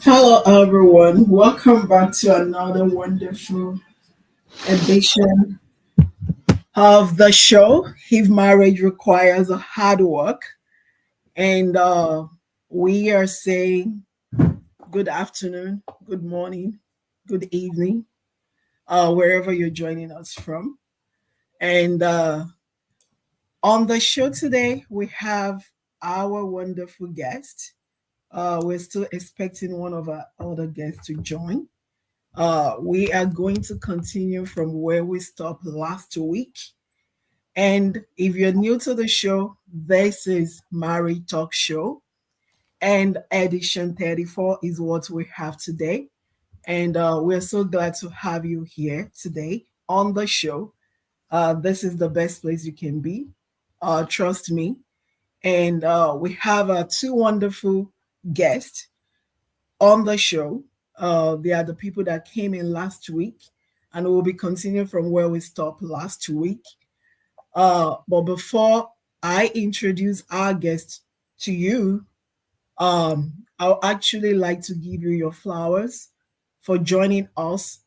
Hello, everyone. Welcome back to another wonderful edition of the show. If marriage requires a hard work, and we are saying good afternoon, good morning, good evening, wherever you're joining us from. And on the show today, we have our wonderful guest. We're still expecting one of our other guests to join. We are going to continue from where we stopped last week. And if you're new to the show, this is Married Talk Show, and edition 34 is what we have today. And we're so glad to have you here today on the show. This is the best place you can be. Trust me. And we have two wonderful guests on the show. They are the people that came in last week, and we'll be continuing from where we stopped last week. But before I introduce our guest to you, I'll actually like to give you your flowers for joining us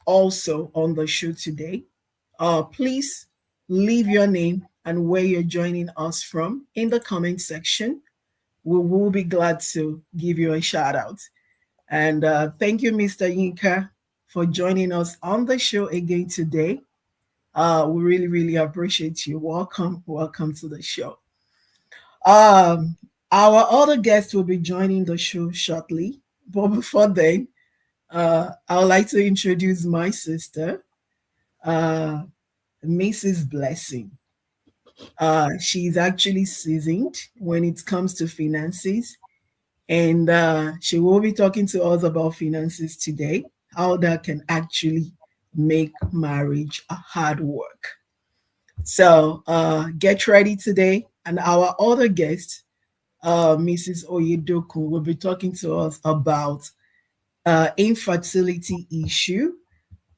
also on the show today. Please leave your name and where you're joining us from in the comment section. We will be glad to give you a shout out. And thank you, Mr. Yinka, for joining us on the show again today. We really, really appreciate you. Welcome to the show. Um, our other guest will be joining the show shortly. But before then, I would like to introduce my sister, uh, Mrs. Blessing. She's actually seasoned when it comes to finances, and she will be talking to us about finances today, how that can actually make marriage a hard work. So get ready today. And our other guest, Mrs. Oyedokun, will be talking to us about infertility issue,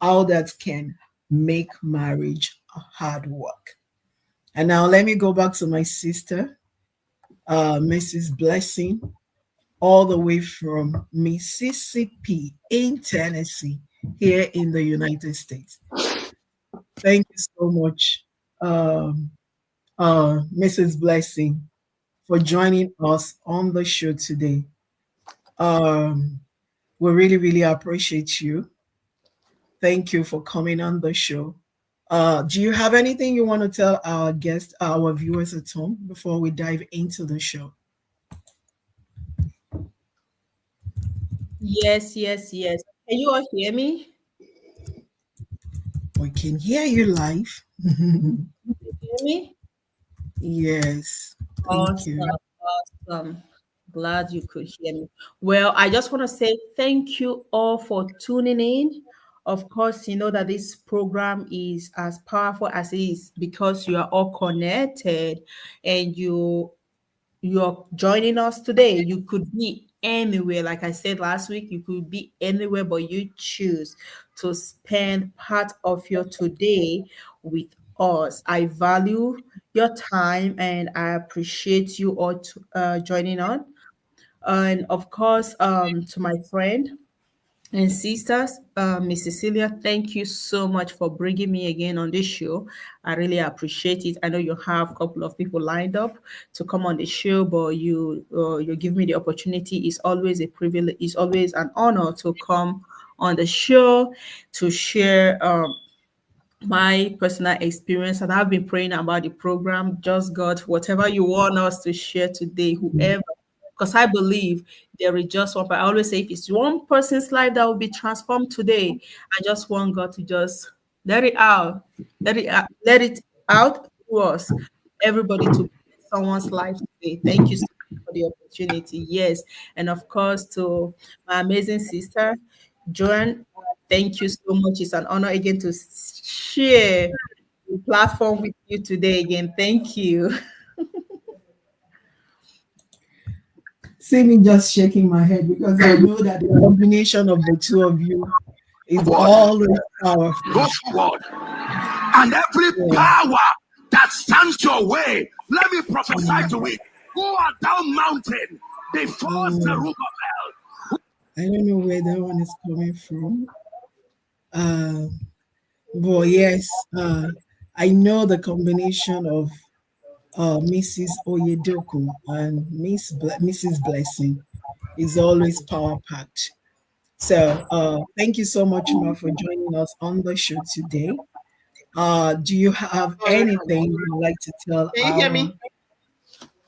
how that can make marriage a hard work. And now let me go back to my sister, Mrs. Blessing, all the way from Mississippi in Tennessee, here in the United States. Thank you so much, um, Mrs. Blessing, for joining us on the show today. Um, we really, really appreciate you. Thank you for coming on the show. Do you have anything you want to tell our guests, our viewers at home, before we dive into the show? Yes, yes, yes. Can you all hear me? We can hear you live. Hear me? Yes, thank Awesome, you. awesome. Glad you could hear me. Well, I just want to say thank you all for tuning in. Of course, you know that this program is as powerful as it is because you are all connected and you're joining us today. You could be anywhere. Like I said last week, you could be anywhere, but you choose to spend part of your today with us. I value your time and I appreciate you all joining on. And of course, to my friend and sisters, Miss Cecilia, thank you so much for bringing me again on this show. I really appreciate it. I know you have a couple of people lined up to come on the show, but you give me the opportunity. It's always a privilege. It's always an honor to come on the show to share my personal experience. And I've been praying about the program. Just God, whatever you want us to share today, whoever, because I believe there is just one. But I always say, if it's one person's life that will be transformed today, I just want God to just let it out, let it out to us, everybody to bless someone's life today. Thank you so much for the opportunity. Yes, and of course to my amazing sister, Joan. Thank you so much. It's an honor again to share the platform with you today again. Thank you. See me just shaking my head because I know that the combination of the two of you is Forward, always powerful. go forward, and every Yeah. power that stands your way, let me prophesy to it. Go down mountain before Mm. Zerubbabel. I don't know where that one is coming from. Uh, but yes, I know the combination of Mrs. Oyedokun and Mrs. Blessing is always power packed. So thank you so much, Ma, for joining us on the show today. Do you have Sorry. anything you'd like to tell Can you hear our? me?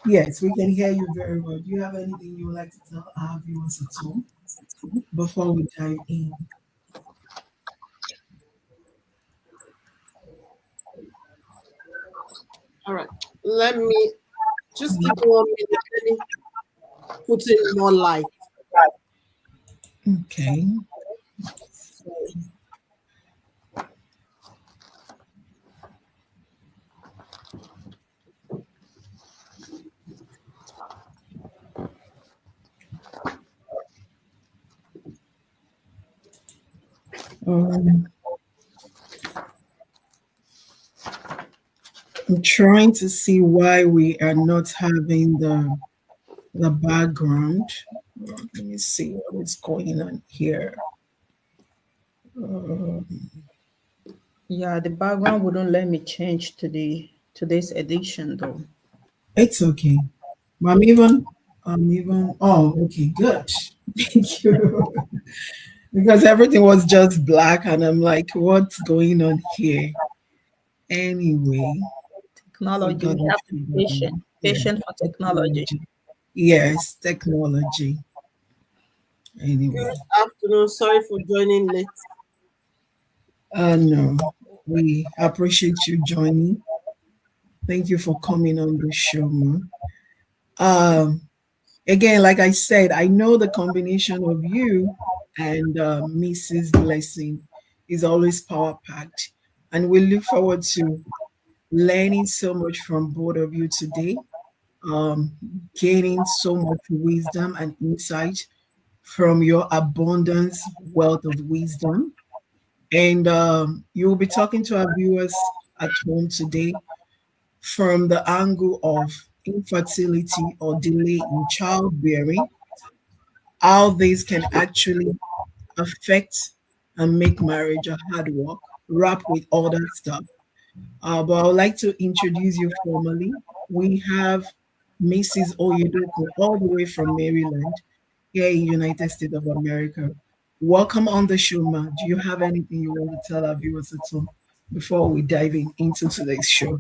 Yes, we can hear you very well. Do you have anything you would like to tell our viewers at home before we dive in? All right. Let me just give me 1 minute. Let me put in more light. Okay. Um, I'm trying to see why we are not having the background. Let me see what is going on here. Uh, Yeah, the background wouldn't let me change to the today's edition though. it's okay. I'm even. Oh, okay, good. Thank you. Because everything was just black, and I'm like, what's going on here? Anyway, we Technology. got We it have to be figured out. patient. Yeah, Patient for technology. technology. Yes, technology. Good Anyway, afternoon. Sorry for joining late. no, we appreciate you joining. Thank you for coming on the show, man. Um, Again, like I said, I know the combination of you and Mrs. Blessing is always power packed, and we look forward to learning so much from both of you today, um, gaining so much wisdom and insight from your abundance wealth of wisdom. And you will be talking to our viewers at home today from the angle of infertility or delay in childbearing, how this can actually affect and make marriage a hard work, wrap with other stuff. But I would like to introduce you formally. We have Mrs. Oyedokun all the way from Maryland, here in United States of America. Welcome on the show, ma. Do you have anything you want to tell our viewers at home before we dive into today's show?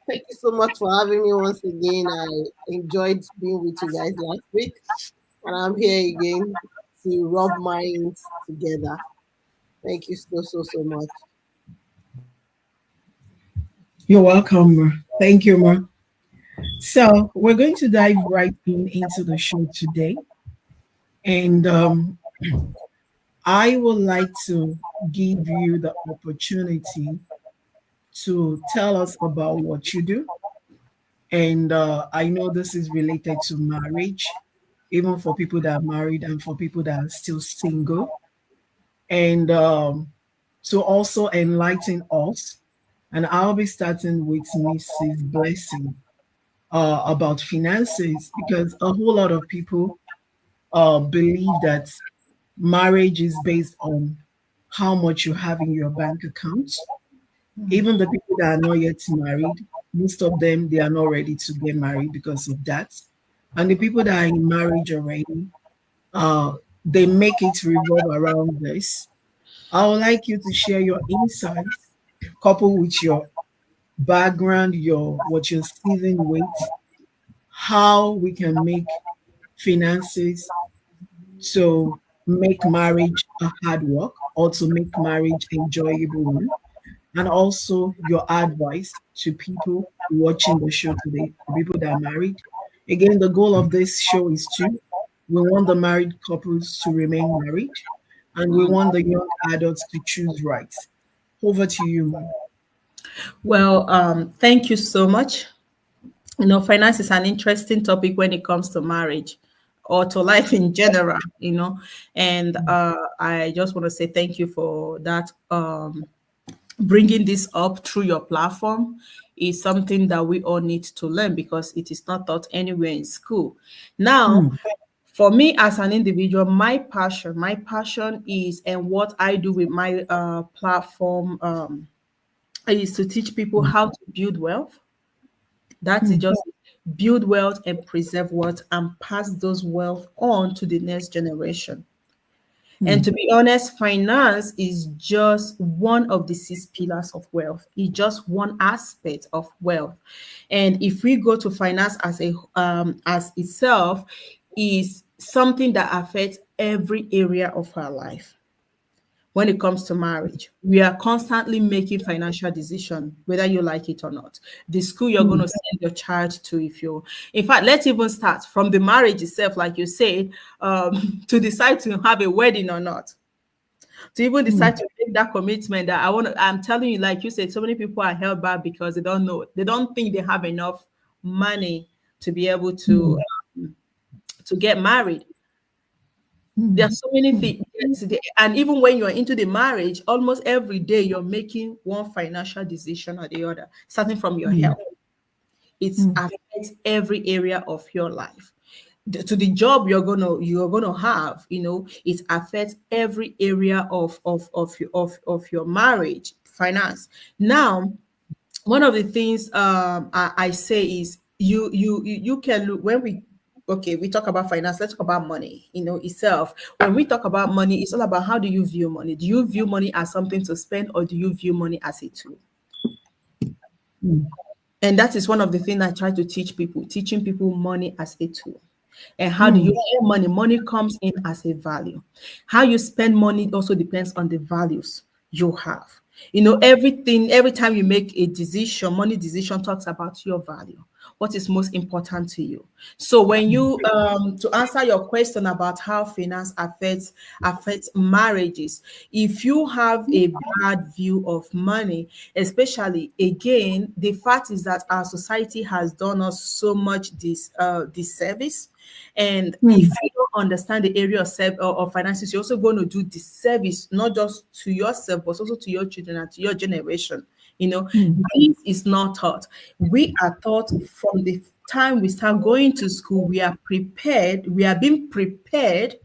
Thank you so much for having me once again. I enjoyed being with you guys last week, and I'm here again to rub minds together. Thank you so much. You're welcome, ma. Thank you, ma. So we're going to dive right into the show today. And I would like to give you the opportunity to tell us about what you do. And I know this is related to marriage, even for people that are married and for people that are still single. And to also enlighten us. And I'll be starting with Mrs. Blessing about finances because a whole lot of people believe that marriage is based on how much you have in your bank account. Even the people that are not yet married, most of them they are not ready to get married because of that. And the people that are in marriage already, uh, they make it revolve around this. I would like you to share your insights, coupled with your background, your what you're seasoned with, how we can make finances to make marriage a hard work or to make marriage enjoyable one, and also your advice to people watching the show today, the people that are married. Again, the goal of this show is to we want the married couples to remain married, and we want the young adults to choose right. Over to you, ma'am. Well, thank you so much. You know, finance is an interesting topic when it comes to marriage or to life in general, you know. And I just want to say thank you for that. Bringing this up through your platform is something that we all need to learn because it is not taught anywhere in school. Now, Hmm. For me as an individual, my passion is, and what I do with my platform is to teach people how to build wealth. That is just build wealth and preserve wealth and pass those wealth on to the next generation. And to be honest, finance is just one of the six pillars of wealth. It's just one aspect of wealth. And if we go to finance as a as itself, is something that affects every area of our life. When it comes to marriage, we are constantly making financial decisions, whether you like it or not. The school you're going to send your child to, if you, in fact, let's even start from the marriage itself, like you said, to decide to have a wedding or not, to even decide to make that commitment that I want to. I'm telling you, like you said, so many people are held back because they don't know, they don't think they have enough money to be able to get married. There are so many things, and even when you're into the marriage, almost every day you're making one financial decision or the other, starting from your health. It affects every area of your life. To the job you're gonna have, it affects every area of your marriage, finance. Now, one of the things I say is you can look when we okay, we talk about finance, let's talk about money, itself. When we talk about money, it's all about how do you view money. Do you view money as something to spend, or do you view money as a tool? And that is one of the things I try to teach people, teaching people money as a tool. And how do you earn money? Money comes in as a value. How you spend money also depends on the values you have. Everything, every time you make a decision, money decision talks about your value. What is most important to you? So when you to answer your question about how finance affects marriages, if you have a bad view of money, especially, again, the fact is that our society has done us so much disservice. And if you don't understand the area of finances, you're also going to do disservice, not just to yourself, but also to your children and to your generation. This is not taught. We are taught from the time we start going to school. We are prepared. We are being prepared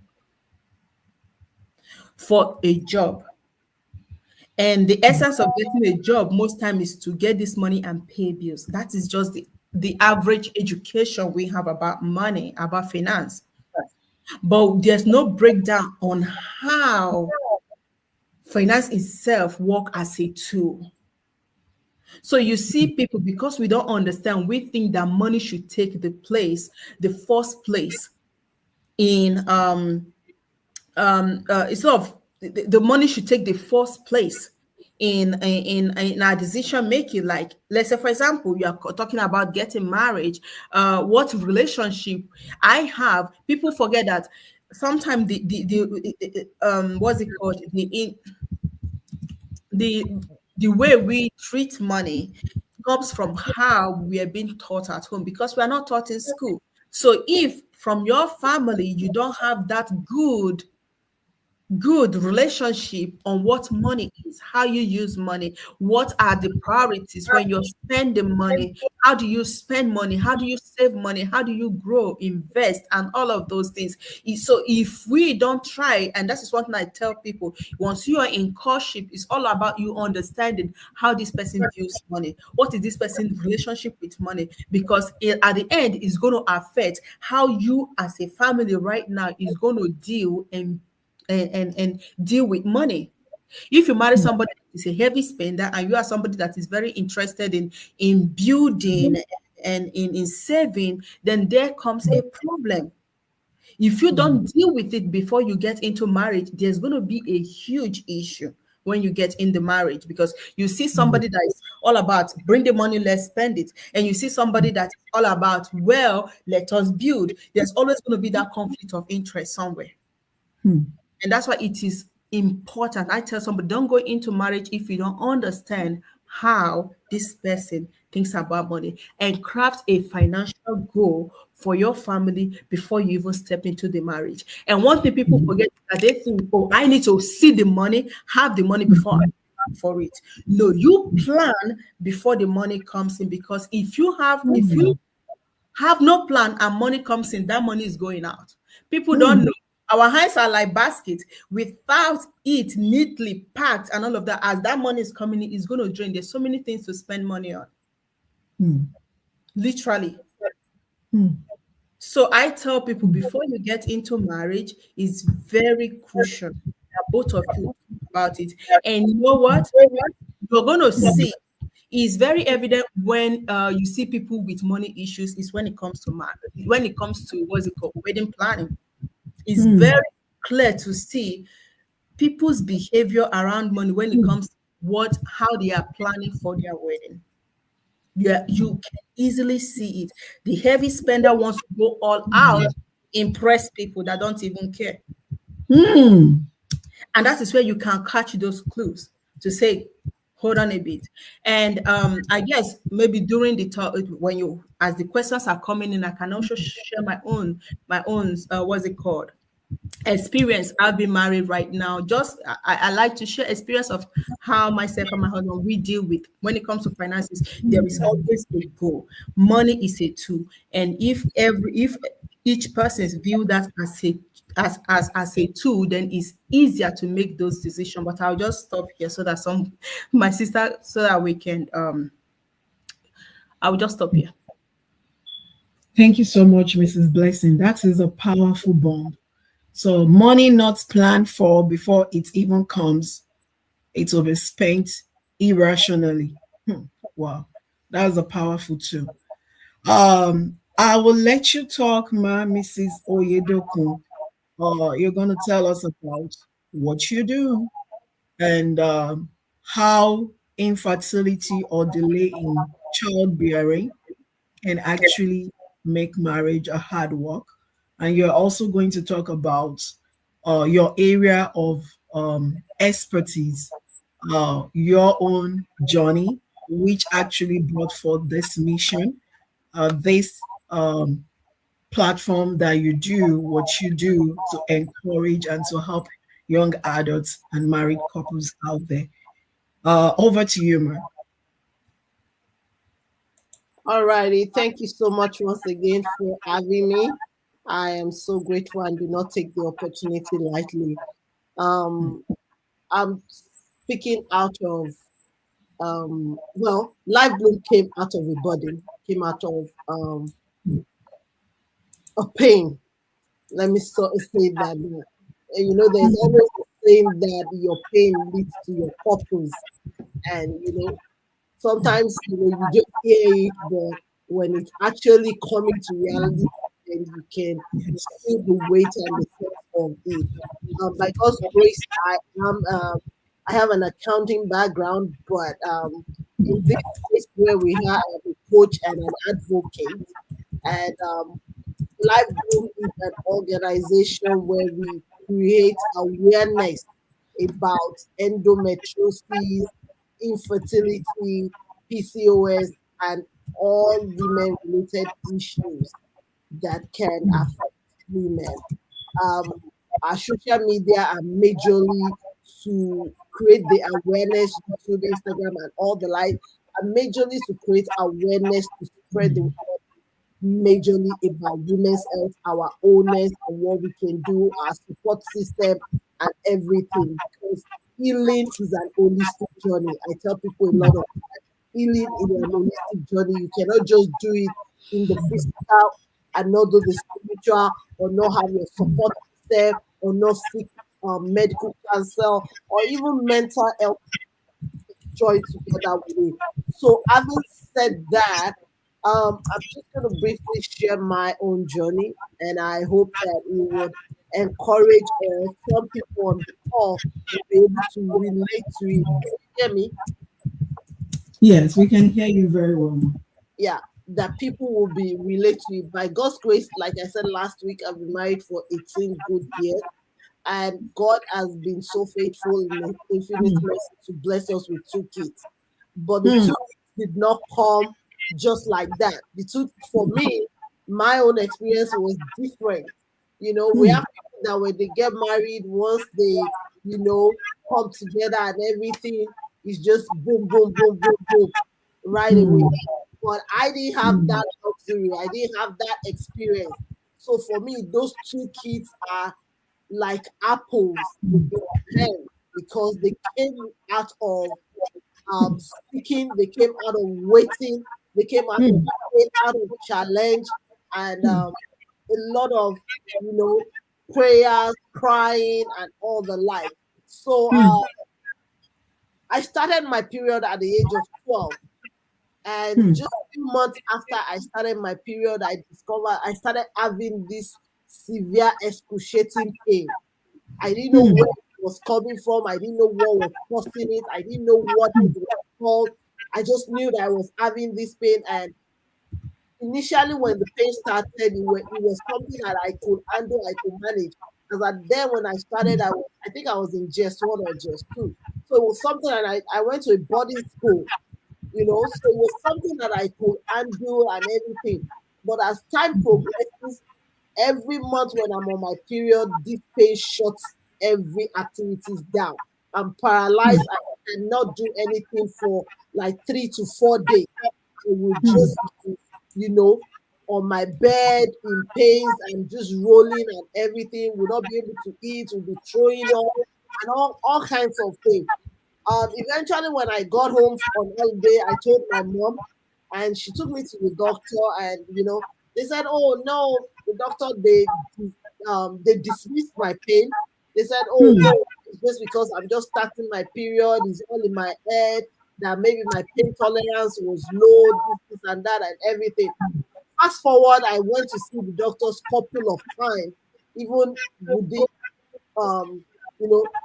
for a job. And the essence of getting a job most time is to get this money and pay bills. That is just the average education we have about money, about finance. But there's no breakdown on how finance itself work as a tool. So you see people, because we don't understand, we think that money should take the first place in instead of the money should take the first place in our decision making. Like, let's say, for example, you are talking about getting married. What relationship I have, people forget that sometimes what's it called, the way we treat money comes from how we are being taught at home, because we are not taught in school. So if from your family you don't have that good relationship on what money is, how you use money, what are the priorities when you're spending money, how do you spend money, how do you save money, how do you grow, invest, and all of those things. So if we don't try, and that is one thing I tell people, once you are in courtship, it's all about you understanding how this person views money, what is this person's relationship with money, because at the end it's going to affect how you as a family right now is going to deal and deal with money. If you marry somebody that is a heavy spender, and you are somebody that is very interested in building and in saving, then there comes a problem. If you don't deal with it before you get into marriage, there's going to be a huge issue when you get in the marriage, because you see somebody that is all about bring the money, let's spend it, and you see somebody that's all about, well, let us build. There's always going to be that conflict of interest somewhere. And that's why it is important. I tell somebody, don't go into marriage if you don't understand how this person thinks about money, and craft a financial goal for your family before you even step into the marriage. And one thing people forget is that they think, oh, I need to see the money, have the money before I plan for it. No, you plan before the money comes in, because if you have no plan and money comes in, that money is going out. People don't know. Our hands are like baskets. Without it neatly packed and all of that, as that money is coming in, it's going to drain. There's so many things to spend money on. Literally. So I tell people before you get into marriage, it's very crucial that both of you think about it. And you know what? You're going to see. It's very evident when you see people with money issues. Is when it comes to marriage. When it comes to what's it called, wedding planning. It's very clear to see people's behavior around money when it comes to how they are planning for their wedding. Yeah, you can easily see it. The heavy spender wants to go all out, impress people that don't even care. And that is where you can catch those clues to say, hold on a bit. And I guess maybe during the talk, when you, as the questions are coming in, I can also share my own, what's it called? Experience. I've been married right now. Just I like to share experience of how myself and my husband we deal with when it comes to finances. There is always a goal. Money is a tool, and if each person's view that as a tool, then it's easier to make those decisions. But I'll just stop here so that my sister, so that we can I will just stop here. Thank you so much, Mrs. Blessing. That is a powerful bond. So money not planned for before it even comes, it will be spent irrationally. Wow, that's a powerful tool. I will let you talk, Mrs. Oyedokun. You're going to tell us about what you do and how infertility or delay in childbearing can actually make marriage a hard work. And you're also going to talk about your area of expertise, your own journey, which actually brought forth this mission, this platform that you do, what you do to encourage and to help young adults and married couples out there. Over to you, Ma. Alrighty, thank you so much once again for having me. I am so grateful and do not take the opportunity lightly. I'm speaking out of Life Bloom came out of a burden, came out of a pain. Let me say that. You know, there's always a saying that your pain leads to your purpose, and sometimes you just hear it, but when it's actually coming to reality, then you can feel the weight and the sense of it. By God's grace, I have an accounting background, but in this place where we have a coach and an advocate, and Life Bloom is an organization where we create awareness about endometriosis, infertility, PCOS, and all women related issues that can affect women. Our social media are majorly to create the awareness, YouTube, Instagram, and all the like, are majorly to create awareness to spread the word majorly about women's health, our owners, and what we can do, our support system, and everything. Because healing is an holistic journey. I tell people a lot of time, healing is an holistic journey. You cannot just do it in the physical and not do the spiritual, or not have your support system, or not seek medical counsel, or even mental health join together with it. So, having said that, I'm just going to briefly share my own journey, and I hope that it would encourage some people on the call to be able to relate to it. Can you hear me? Yes, we can hear you very well, Ma. Yeah, that people will be related to it. By God's grace, like I said last week, I've been married for 18 good years. And God has been so faithful in His infinite mercy to bless us with two kids. But the two kids did not come just like that. The two, for me, my own experience was different. We have people that when they get married, once they, come together and everything is just boom, boom, boom, boom, boom, right away. But I didn't have that luxury. I didn't have that experience. So for me, those two kids are like apples in your hand because they came out of seeking, they came out of waiting, they came out of mm, pain, out of challenge, and a lot of prayers, crying, and all the like. So mm, I started my period at the age of 12. And mm, just a few months after I started my period, I started having this severe excruciating pain. I didn't know mm, where it was coming from. I didn't know what was causing it. I didn't know what it was called. I just knew that I was having this pain. And initially, when the pain started, it was something that I could handle, I could manage. Because then when I started, I think I was in just one or just two. So it was something that I went to a boarding school, so it was something that I could handle and everything. But as time progresses, every month when I'm on my period, this pain shuts every activities down. I'm paralyzed. I cannot do anything for like 3 to 4 days. I would mm, just be, you know, on my bed in pains and just rolling and everything. Will not be able to eat. Will be throwing up and all kinds of things. Eventually, when I got home on holiday, I told my mom, and she took me to the doctor, and they said, "Oh no, the doctor they dismissed my pain. They said, "Oh mm, no, it's just because I'm just starting my period. It's all in my head. That maybe my pain tolerance was low, this and that, and everything." Fast forward, I went to see the doctors couple of times, even within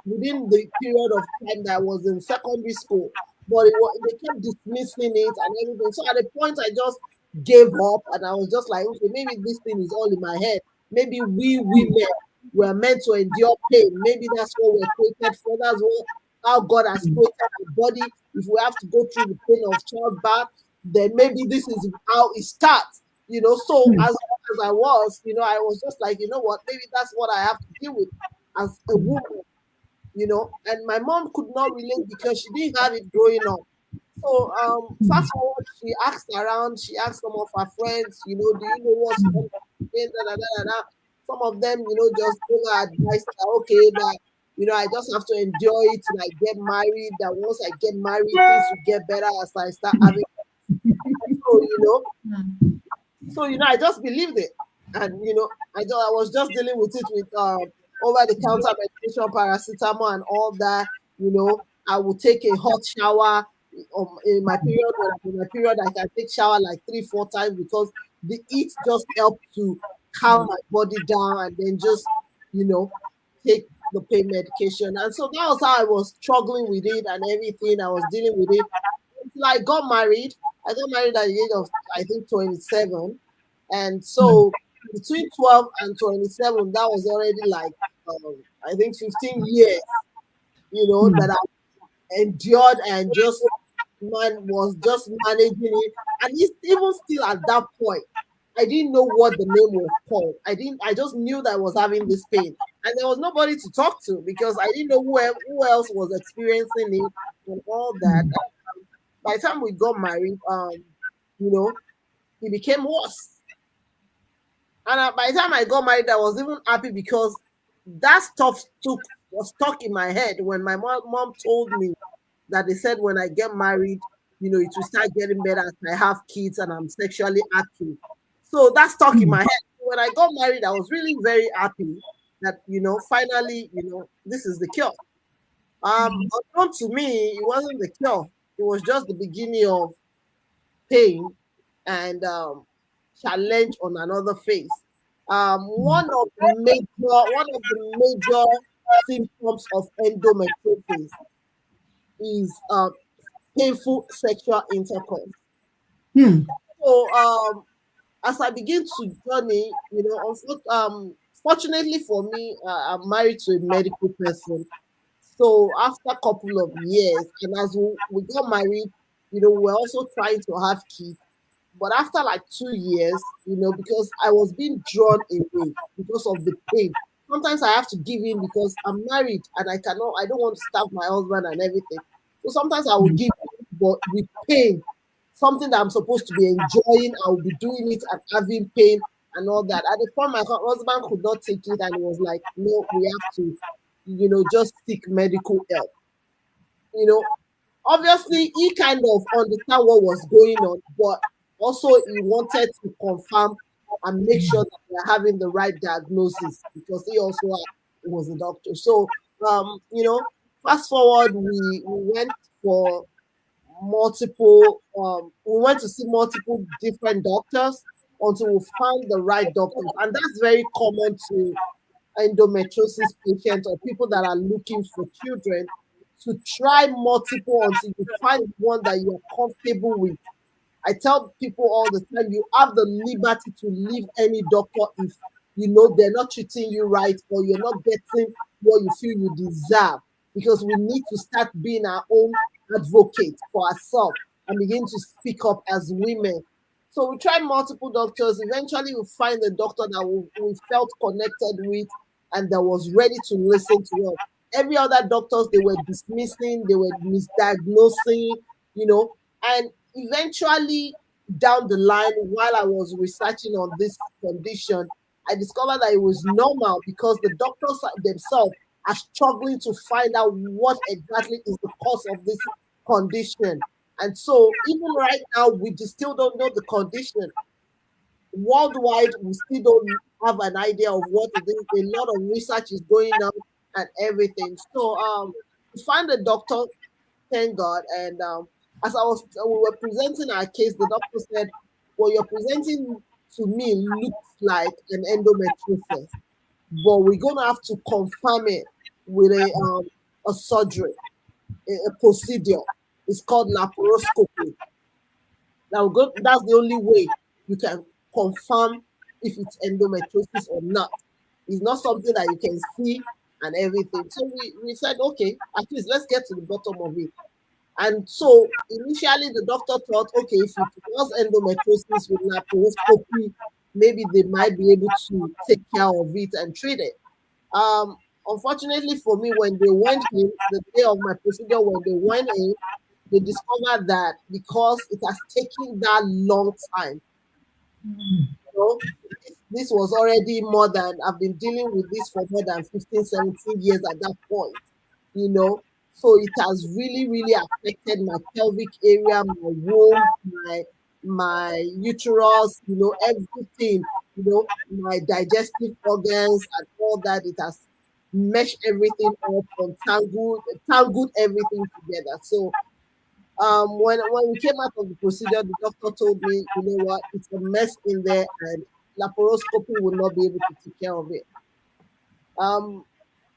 within the period of time that I was in secondary school. But they kept dismissing it and everything. So at a point, I just gave up and I was just like, okay, maybe this thing is all in my head. Maybe we women were meant to endure pain. Maybe that's what we're created for. That's what how God has created our body. If we have to go through the pain of childbirth, then maybe this is how it starts. So mm, as I was, I was just like, you know what, maybe that's what I have to deal with as a woman, and my mom could not relate because she didn't have it growing up. So fast forward, she asked around, she asked some of her friends, do you know what's coming? Da, da, da, da, da. Some of them, just gave her advice that okay, that I just have to endure it till I get married. That once I get married, things will get better as I start having. So I just believed it, and I was just dealing with it with over the counter medication, paracetamol, and all that. I would take a hot shower in my period. When I'm in my period, I can take shower like 3 4 times because the heat just helped to calm my body down, and then just you know take the pain medication. And so that was how I was struggling with it and everything. I was dealing with it until I got married. I got married at the age of I think 27, and so between 12 and 27, that was already like I think 15 years. That I endured and just was just managing it, and it's even still at that point. I didn't know what the name was called. I just knew that I was having this pain. And there was nobody to talk to because I didn't know who else was experiencing it and all that. By the time we got married, you know, it became worse. And by the time I got married, I was even happy because that stuff was stuck in my head when my mom told me that they said when I get married, it will start getting better as I have kids and I'm sexually active. So that stuck in my head. When I got married, I was really very happy that finally, this is the cure. Unknown to me, it wasn't the cure. It was just the beginning of pain and challenge on another phase. One of the major symptoms of endometriosis is painful sexual intercourse. mm, So as I begin to journey, fortunately for me, I'm married to a medical person. So after a couple of years, and as we got married, we're also trying to have kids. But after like 2 years, because I was being drawn away because of the pain. Sometimes I have to give in because I'm married and I don't want to starve my husband and everything. So sometimes I will give in, but with pain, something that I'm supposed to be enjoying, I will be doing it and having pain. and all that. At the point, my husband could not take it, and he was like, "No, we have to, just seek medical help." You know, obviously he kind of understand what was going on, but also he wanted to confirm and make sure that we are having the right diagnosis because he also was a doctor. So, fast forward, we went for we went to see multiple different doctors until we found the right doctors, and that's very common to endometriosis patients or people that are looking for children, to try multiple until you find one that you're comfortable with. I tell people all the time, you have the liberty to leave any doctor if they're not treating you right or you're not getting what you feel you deserve. Because we need to start being our own advocate for ourselves and begin to speak up as women. So we tried multiple doctors. Eventually, we find a doctor that we felt connected with and that was ready to listen to us. Every other doctors, they were dismissing, they were misdiagnosing, and eventually down the line, while I was researching on this condition, I discovered that it was normal because the doctors themselves are struggling to find out what exactly is the cause of this condition. And so even right now, we just still don't know the condition. Worldwide, we still don't have an idea of what it is. A lot of research is going on and everything. So we find a doctor, thank God. And as we were presenting our case, the doctor said, "What you're presenting to me looks like an endometriosis, but we're gonna have to confirm it with a surgery, a procedure. It's called laparoscopy. That's the only way you can confirm if it's endometriosis or not. It's not something that you can see and everything." So we said, okay, at least let's get to the bottom of it. And so initially the doctor thought, okay, if it was endometriosis with laparoscopy, maybe they might be able to take care of it and treat it. Unfortunately for me, when they went in, the day of my procedure, when they went in, they discovered that because it has taken that long time, this was already more than, I've been dealing with this for more than 15, 17 years at that point, you know. So it has really, really affected my pelvic area, my womb, my uterus, everything, my digestive organs and all that. It has meshed everything up and tangled everything together. So when we came out of the procedure, the doctor told me, you know what, it's a mess in there and laparoscopy will not be able to take care of it.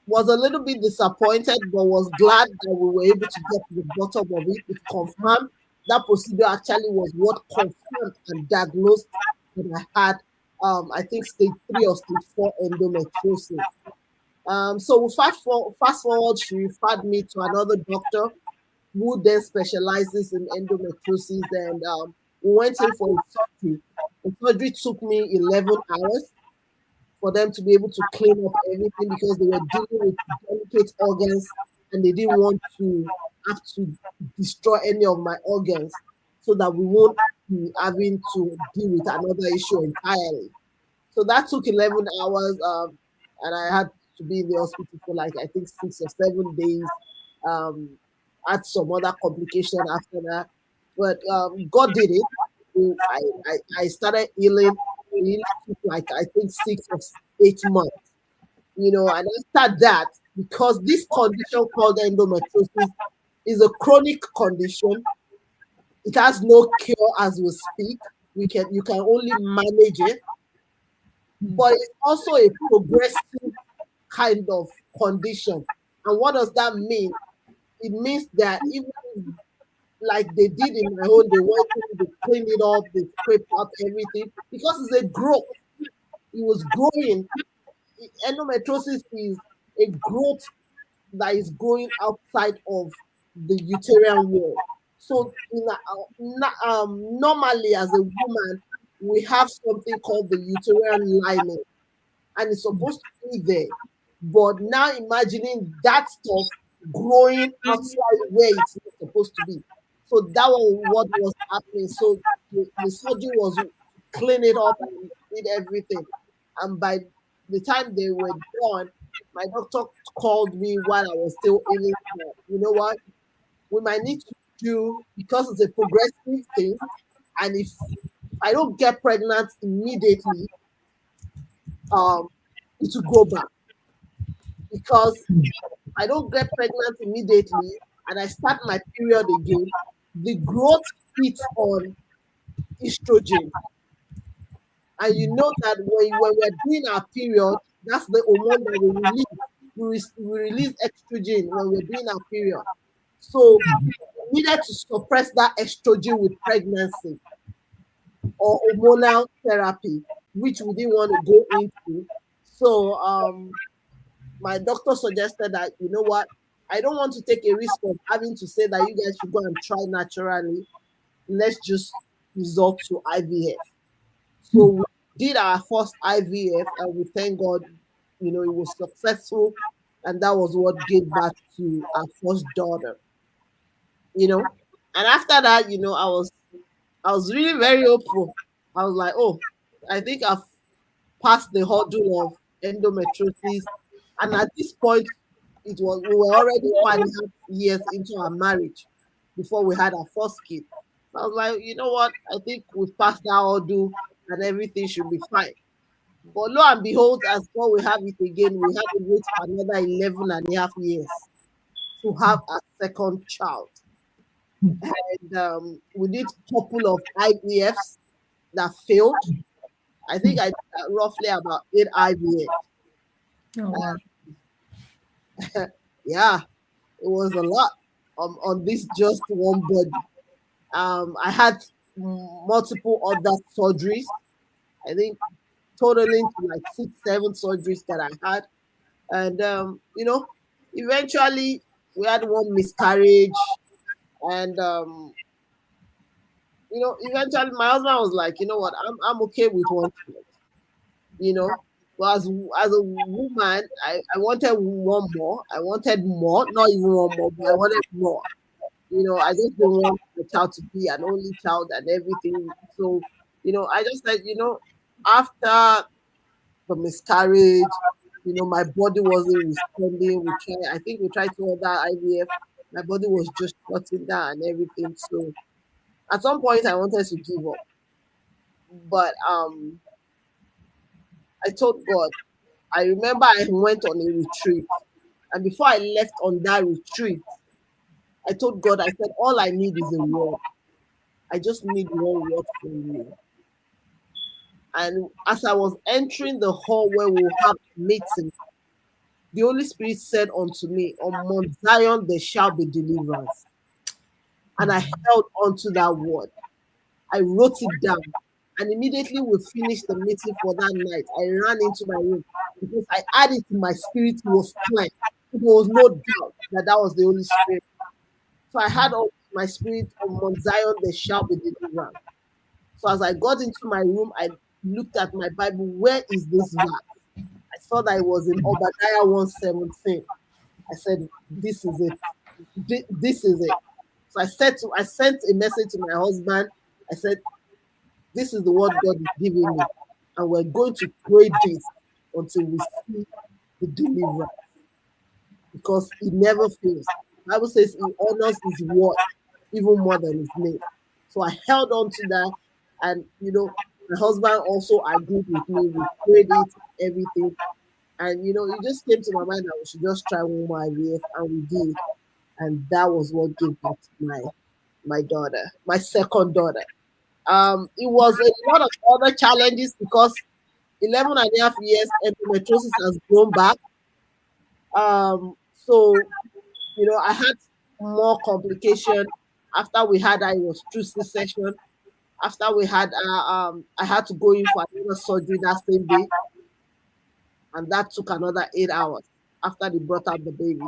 Was a little bit disappointed, but was glad that we were able to get to the bottom of it. It confirmed that procedure actually was what confirmed and diagnosed that I had, I think, stage 3 or stage 4 endometriosis. So we fast forward, she referred me to another doctor who then specializes in endometriosis, and we went in for a surgery. The surgery took me 11 hours for them to be able to clean up everything because they were dealing with delicate organs and they didn't want to have to destroy any of my organs so that we won't be having to deal with another issue entirely. So that took 11 hours, and I had to be in the hospital for like, I think, 6 or 7 days. Um, had some other complication after that, but God did it. I started healing. It took like, I think, 6 or 8 months, and after that, because this condition called endometriosis is a chronic condition, it has no cure as we speak. You can only manage it, but it's also a progressive kind of condition. And what does that mean? It means that even like they did in my own, they went in, they cleaned it up, they scraped out everything because it's a growth. It was growing. Endometriosis is a growth that is growing outside of the uterine wall. So normally as a woman, we have something called the uterine lining, and it's supposed to be there. But now imagining that stuff growing outside where it's not supposed to be. So that was what was happening. So the surgery was to clean it up and did everything. And by the time they were done, my doctor called me while I was still in it. You know what? We might need to do, because it's a progressive thing, and if I don't get pregnant immediately, um, it will go back. Because if I don't get pregnant immediately and I start my period again, the growth hits on estrogen. And you know that when we're doing our period, that's the hormone that we release. We release estrogen when we're doing our period. So we needed to suppress that estrogen with pregnancy or hormonal therapy, which we didn't want to go into. So my doctor suggested that, you know what, I don't want to take a risk of having to say that you guys should go and try naturally. Let's just resort to IVF. So we did our first IVF, and we thank God, it was successful, and that was what gave birth to our first daughter. You know, and after that, I was really very hopeful. I was like, oh, I think I've passed the hurdle of endometriosis, and at this point, we were already 1.5 years into our marriage before we had our first kid. I was like, you know what? I think we've passed that hurdle, and everything should be fine. But lo and behold, as God will have it again, we had to wait for another 11.5 years to have a second child. And we did a couple of IVFs that failed. I think I did roughly about 8 IVFs. Oh, wow. Yeah, it was a lot on this just one body. I had multiple other surgeries. I think totaling to like 6, 7 surgeries that I had. And eventually we had one miscarriage. And eventually my husband was like, you know what, I'm okay with one child, you know. But as a woman, I wanted one more. I wanted more, not even one more, but I wanted more. I just didn't want the child to be an only child and everything. So, I just said, after the miscarriage, my body wasn't responding. I think we tried two other IVF. My body was just shutting down and everything. So at some point I wanted to give up. But I told God, I remember I went on a retreat. And before I left on that retreat, I told God, I said, all I need is a word. I just need one word from you. And as I was entering the hall where we'll have a meeting, the Holy Spirit said unto me, on Mount Zion there shall be deliverance. And I held onto that word. I wrote it down. And immediately we finished the meeting for that night, I ran into my room because I had it in my spirit. It was clear. There was no doubt that that was the Holy Spirit. So I had on my spirit, on Mount Zion there shall be deliverance. So as I got into my room, I looked at my Bible. Where is this verse? I saw that it was in Obadiah 1:17. I said, this is it. This is it. So I sent a message to my husband. I said, this is the word God is giving me. And we're going to pray this until we see the deliverance. Because he never fails. The Bible says he honors his word even more than his name. So I held on to that. And, my husband also agreed with me. We prayed it, everything. And, it just came to my mind that we should just try one more IVF. And we did. And that was what gave birth to my daughter, my second daughter. It was a lot of other challenges because 11.5 years endometriosis has grown back. So I had more complication after we had it was through C-section. After we had I had to go in for another surgery that same day, and that took another 8 hours after they brought out the baby.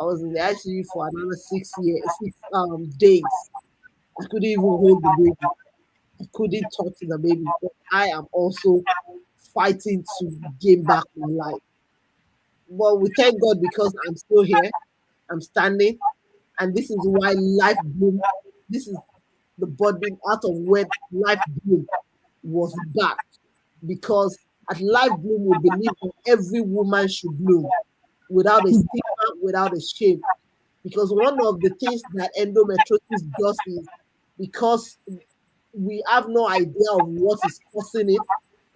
I was in the ICU for another 6 days. I couldn't even hold the baby. I couldn't talk to the baby. But I am also fighting to gain back my life. But we thank God because I'm still here. I'm standing. And this is why life bloom. This is the body out of where life bloom was back. because at Life Bloom we believe that every woman should bloom without a stigma, without a shame. Because one of the things that endometriosis does is, because we have no idea of what is causing it,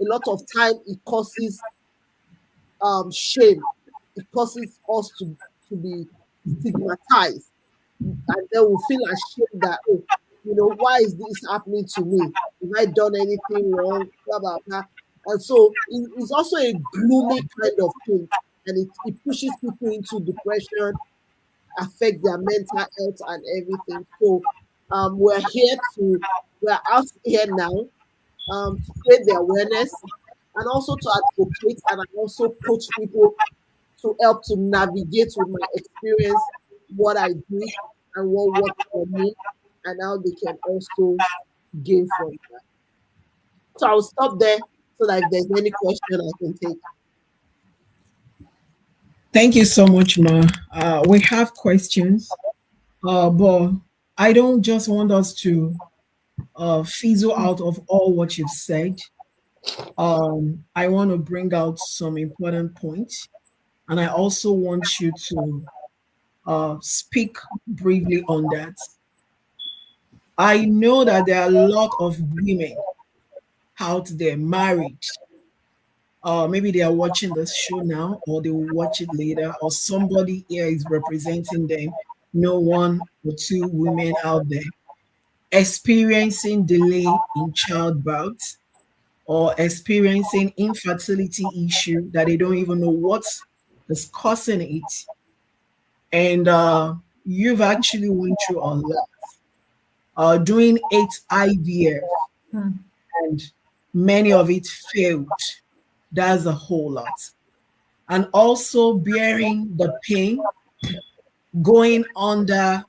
a lot of time it causes shame. It causes us to be stigmatized, and then we feel ashamed that, oh, why is this happening to me? Have I done anything wrong? Blah blah blah. And so it's also a gloomy kind of thing, and it pushes people into depression, affect their mental health and everything. So we're out here now to create the awareness, and also to advocate, and I also coach people to help to navigate with my experience, what I did and what worked for me, and how they can also gain from that. So I'll stop there so that if there's any question I can take. Thank you so much, Ma. We have questions, but I don't just want us to fizzle out of all what you've said. I want to bring out some important points, and I also want you to speak briefly on that. I know that there are a lot of women out there married. Maybe they are watching this show now, or they will watch it later, or somebody here is representing them. No, one or two women out there experiencing delay in childbirth or experiencing infertility issue that they don't even know what is causing it. And you've actually went through a lot. Doing 8 IVF, and many of it failed. That's a whole lot. And also bearing the pain, going under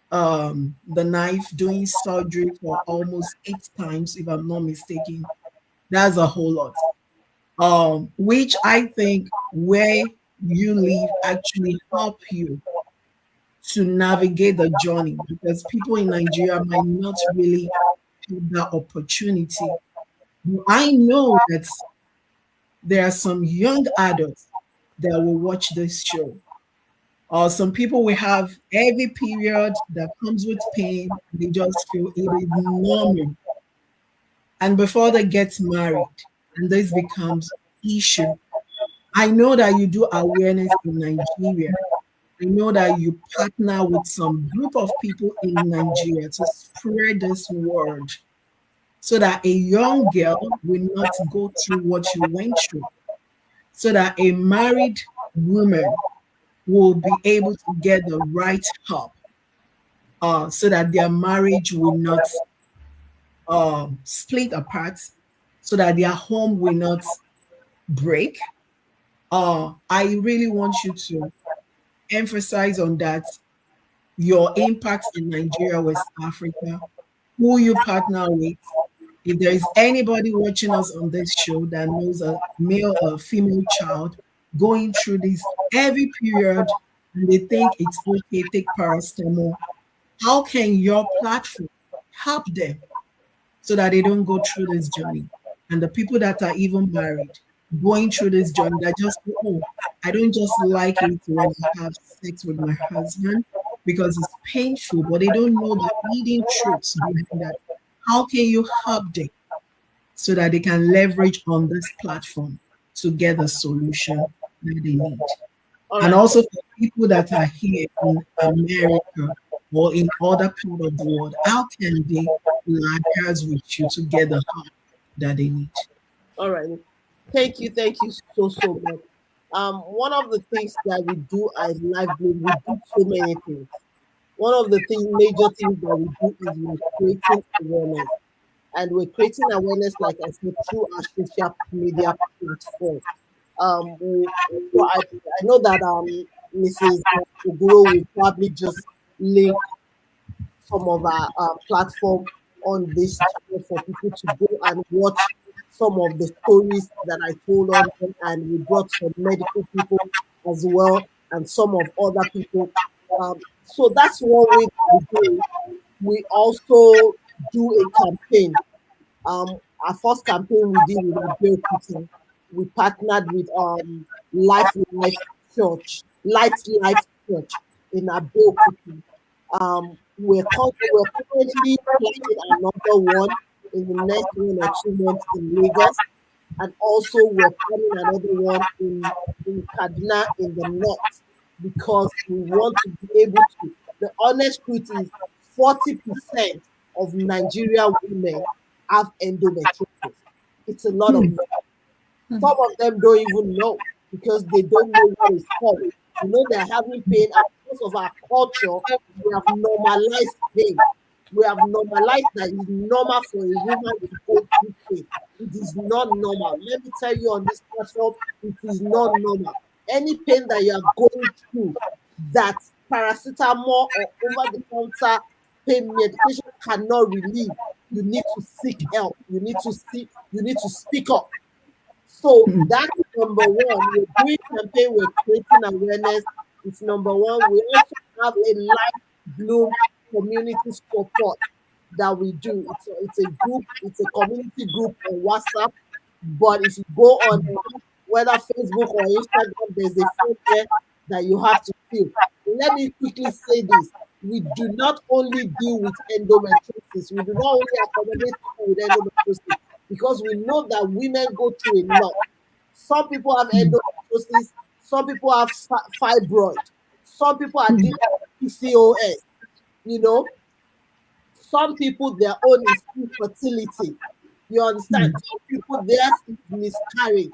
the knife, doing surgery for almost 8 times, if I'm not mistaken. That's a whole lot. Which I think where you live actually help you to navigate the journey, because people in Nigeria might not really have that opportunity. I know that there are some young adults that will watch this show. Or some people will have every period that comes with pain, they just feel it is normal. And before they get married, and this becomes issue. I know that you do awareness in Nigeria. I know that you partner with some group of people in Nigeria to spread this word so that a young girl will not go through what you went through, so that a married woman will be able to get the right help, so that their marriage will not split apart, so that their home will not break. I really want you to emphasize on that, your impact in Nigeria, West Africa, who you partner with. If there is anybody watching us on this show that knows a male or female child going through this every period and they think it's okay, take paracetamol, how can your platform help them so that they don't go through this journey? And the people that are even married going through this journey that just go, oh, I don't just like it when I have sex with my husband because it's painful, but they don't know the hidden truths behind that. How can you help them so that they can leverage on this platform to get the solution that they need? All And right. also for people that are here in America or in other part of the world, how can they liaise with you to get the help that they need? All right. Thank you so much. One of the things that we do at Life Bloom, we do so many things. One of the major things that we do is we're creating awareness. And we're creating awareness, like I said, through our social media platform. I know that Mrs. Oguro will probably just link some of our platform on this channel for people to go and watch some of the stories that I told on them, and we brought some medical people as well and some of other people. So that's one way that we do it. We also do a campaign. Our first campaign we did with Oyedokun, we partnered with Life Light Life Church in Abeokuta. We're currently planning another one in the next 1 or 2 months in Lagos, and also we're planning another one in Kaduna in the north, because we want to be able to. The honest truth is, 40% of Nigerian women have endometriosis. It's a lot of them. Some of them don't even know, because they don't know what is called. You know, they're having pain, and because of our culture, we have normalized pain. We have normalized that it's normal for a woman to go through pain. It is not normal. Let me tell you on this platform, it is not normal. Any pain that you are going through, that paracetamol or over the counter pain medication cannot relieve, you need to seek help. You need to speak up. So that's number one. We're doing campaign, we're creating awareness. It's number one. We also have a life bloom community support that we do. It's a group, it's a community group on WhatsApp. But if you go on whether Facebook or Instagram, there's a form there that you have to fill. Let me quickly say this. We do not only deal with endometriosis, we do not only accommodate people with endometriosis, because we know that women go through a lot. Some people have endometriosis, some people have fibroid, some people are dealing with PCOS, you know, some people their own is infertility. You understand? Some people theirs is miscarriage.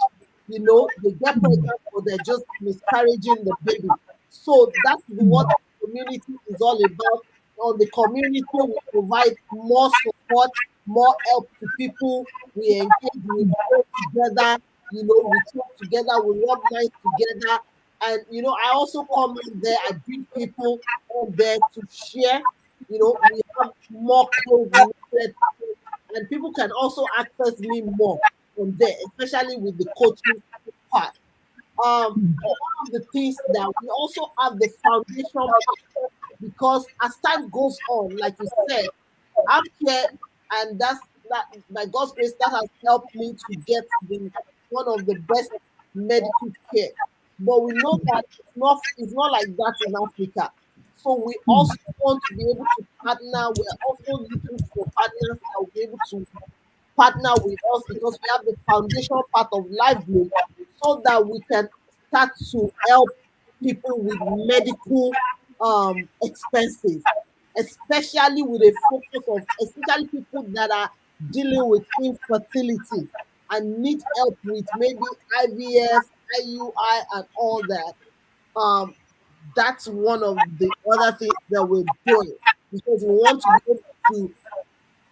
You know, they get pregnant or they're just miscarriaging the baby. So that's what the community is all about. On the community, we provide more support, more help to people. We engage, we pray together, you know, we talk together, we rub minds together. And you know, I also come in there, I bring people on there to share. You know, we have more close knitted, and people can also access me more from there, especially with the coaching part. One of the things that we also have the foundation part, because as time goes on, like you said, I'm here, and that by God's grace that has helped me to get the one of the best medical care. But we know that it's not like that in Africa. So we also want to be able to partner. We're also looking for partners that will be able to partner with us, because we have the foundation part of livelihood, so that we can start to help people with medical expenses, especially with a focus of especially people that are dealing with infertility and need help with maybe IVF, IUI, and all that. Um, that's one of the other things that we're doing, because we want to be able to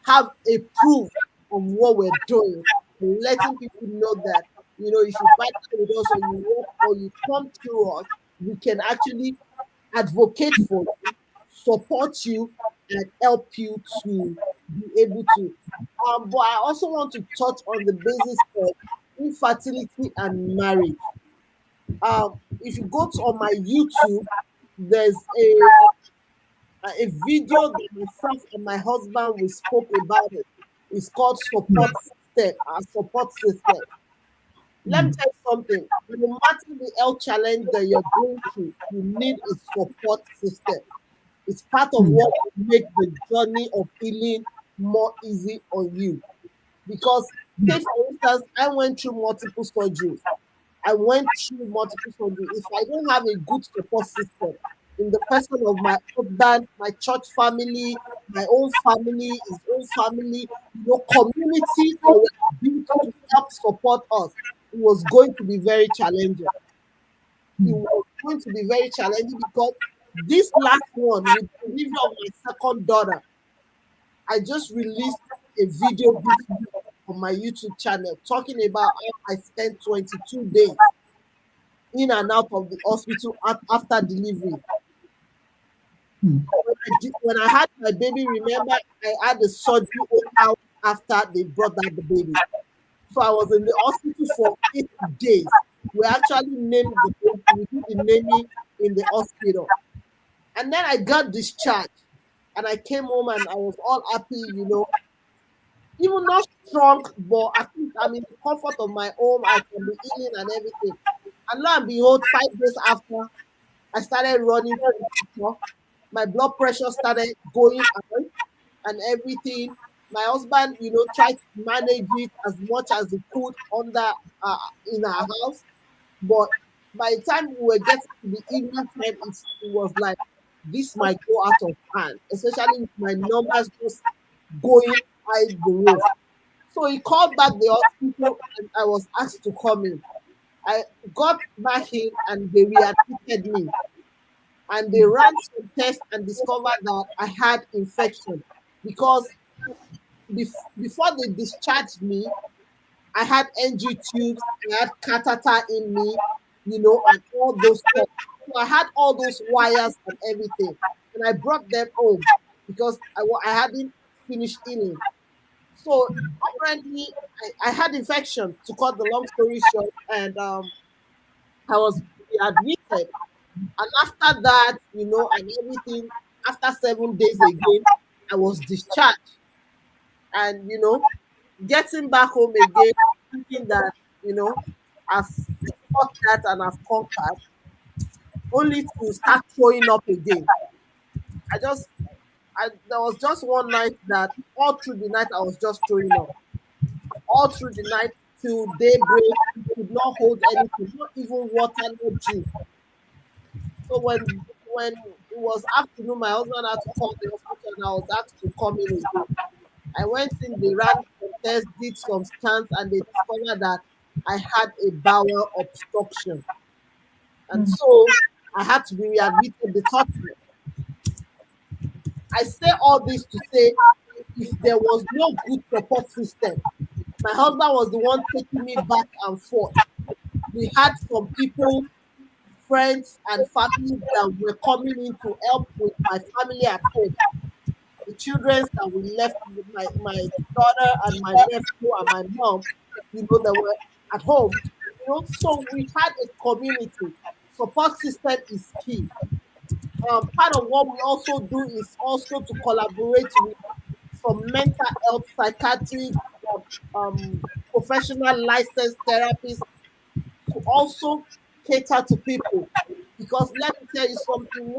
have a proof of what we're doing, letting people know that, you know, if you partner with us or you work or you come to us, we can actually advocate for you, support you, and help you to be able to. But I also want to touch on the basis of infertility and marriage. If you go to on my YouTube, there's a video that myself and my husband we spoke about it. It's called support system. Our support system. Let me tell you something. No matter the health challenge that you're going through, you need a support system. It's part of what will make the journey of healing more easy on you. Because, say for instance, I went through multiple surgeries. I went through multiple surgeries. If I don't have a good support system in the person of my husband, my church family, my own family, his own family, you know, community that were built to help support us, it was going to be very challenging. It was going to be very challenging, because this last one, with the delivery of my second daughter, I just released a video this week on my YouTube channel talking about how I spent 22 days in and out of the hospital after delivery. When I had my baby, remember, I had the surgery 8 hours after they brought out the baby. So I was in the hospital for 8 days. We actually named the baby, we did the naming in the hospital. And then I got discharged, and I came home and I was all happy, you know. even not strong, but at least I'm in the comfort of my home. I can be healing and everything. And lo and behold, 5 days after, I started running to the doctor. My blood pressure started going up and everything. My husband, tried to manage it as much as he could under in our house. But by the time we were getting to the evening time, it was like this might go out of hand, especially with my numbers just going high the roof. So he called back the hospital and I was asked to come in. I got back in and they readmitted me and they ran some tests and discovered that I had infection because before they discharged me, I had NG tubes, I had catheter in me, and all those stuff. So I had all those wires and everything, and I brought them home because I hadn't finished healing. So apparently, I had infection. To cut the long story short, and I was admitted. And after that, and everything, after 7 days again, I was discharged. And getting back home again, thinking that I've fought that and I've conquered, only to start throwing up again. There was just one night that all through the night I was just throwing up. All through the night till daybreak, could not hold anything, not even water, no juice. So when it was afternoon, my husband had to call the hospital and I was asked to come in again. I went in, they ran some tests, did some scans, and they discovered that I had a bowel obstruction. And so I had to be readmitted the third time. I say all this to say if there was no good support system, my husband was the one taking me back and forth. We had some people, friends, and family that were coming in to help with my family at home. The children that we left with my daughter and my nephew and my mom, that were at home. So we had a community. Support system is key. Part of what we also do is also to collaborate with some mental health psychiatrists, professional licensed therapists to also cater to people. Because let me tell you something,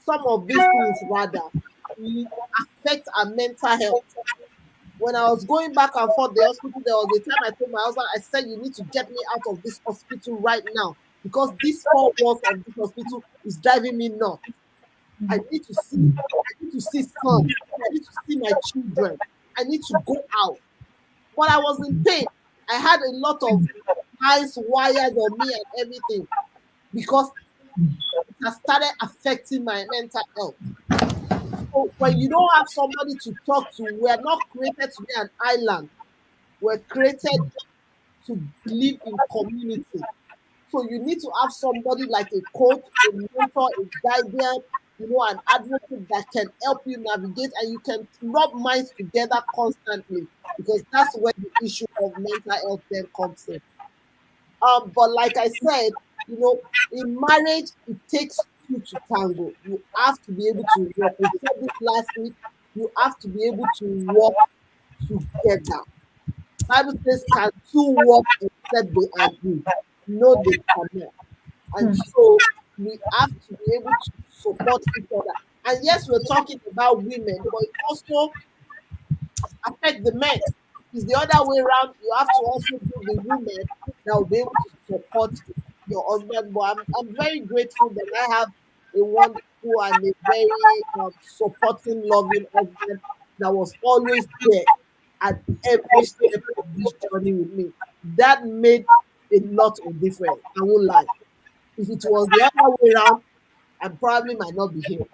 some of these things rather, affect our mental health. When I was going back and forth the hospital, there was a time I told my husband, I said, you need to get me out of this hospital right now because this 4 walls of this hospital is driving me nuts. I need to see sun. I need to see my children. I need to go out. But I was in pain. I had a lot of eyes wired on me and everything because it has started affecting my mental health. So when you don't have somebody to talk to, we're not created to be an island. We're created to live in community. So you need to have somebody like a coach, a mentor, a guardian, an advocate that can help you navigate and you can rub minds together constantly because that's where the issue of mental health then comes in. But like I said, in marriage, it takes two to tango. You have to be able to work. We said this last week. You have to be able to work together. Bible says, "Can two work except they agree?" No, they cannot. And so we have to be able to support each other. And yes, we're talking about women, but it also affect the men. It's the other way around. You have to also do the women that will be able to support your husband. But I'm very grateful that I have a wonderful and a very supporting, loving husband that was always there at every step of this journey with me. That made a lot of difference. I won't lie. If it was the other way around, I probably might not be here.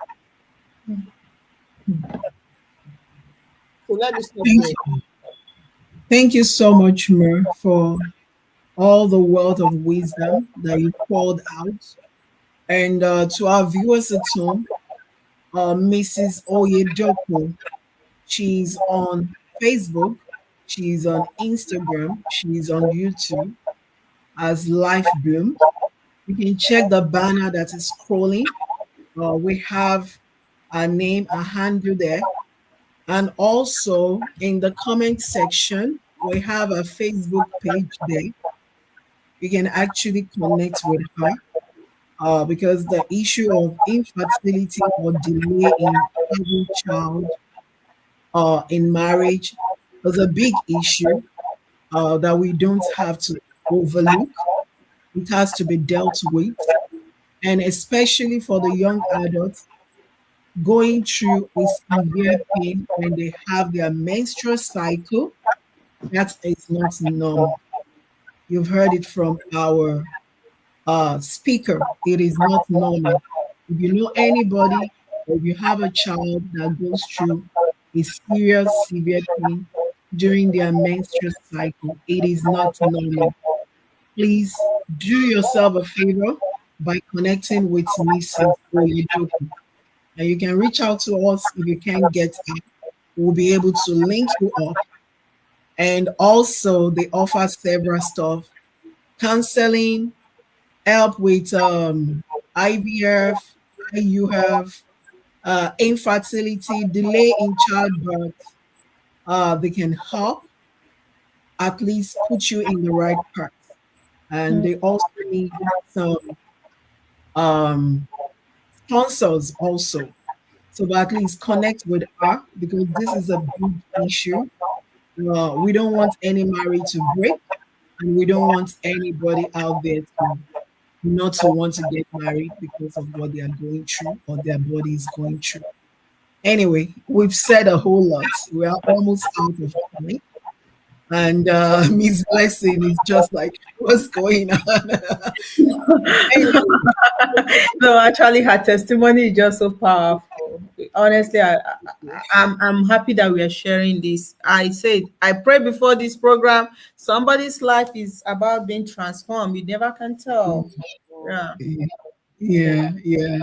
So let me stop Thank there. you. Thank you so much, Mer, for all the wealth of wisdom that you poured out. And to our viewers at home, Mrs. Oyedokun, she's on Facebook, she's on Instagram, she's on YouTube as Life Bloom. You can check the banner that is scrolling. We have a name, a handle there, And also in the comment section, we have a Facebook page there. You can actually connect with her because the issue of infertility or delay in having child in marriage is a big issue that we don't have to overlook. It has to be dealt with. And especially for the young adults going through a severe pain when they have their menstrual cycle, that is not normal. You've heard it from our speaker. It is not normal. If you know anybody, or if you have a child that goes through a serious, severe pain during their menstrual cycle, it is not normal. Please do yourself a favor by connecting with Mrs. Oyedokun. And you can reach out to us if you can't get up. We'll be able to link you up. And also, they offer several stuff counseling, help with IVF, IUF, infertility, delay in childbirth. They can help at least put you in the right path. And they also need some um, sponsors also. So at least connect with her because this is a big issue. We don't want any marriage to break, and we don't want anybody out there to not to want to get married because of what they are going through or their body is going through. Anyway, we've said a whole lot. We are almost out of time. And Miss Blessing is just like, what's going on? Anyway, No, actually, her testimony is just so powerful. Honestly, I'm happy that we are sharing this. I said I pray before this program. Somebody's life is about being transformed. You never can tell. Yeah. yeah, yeah,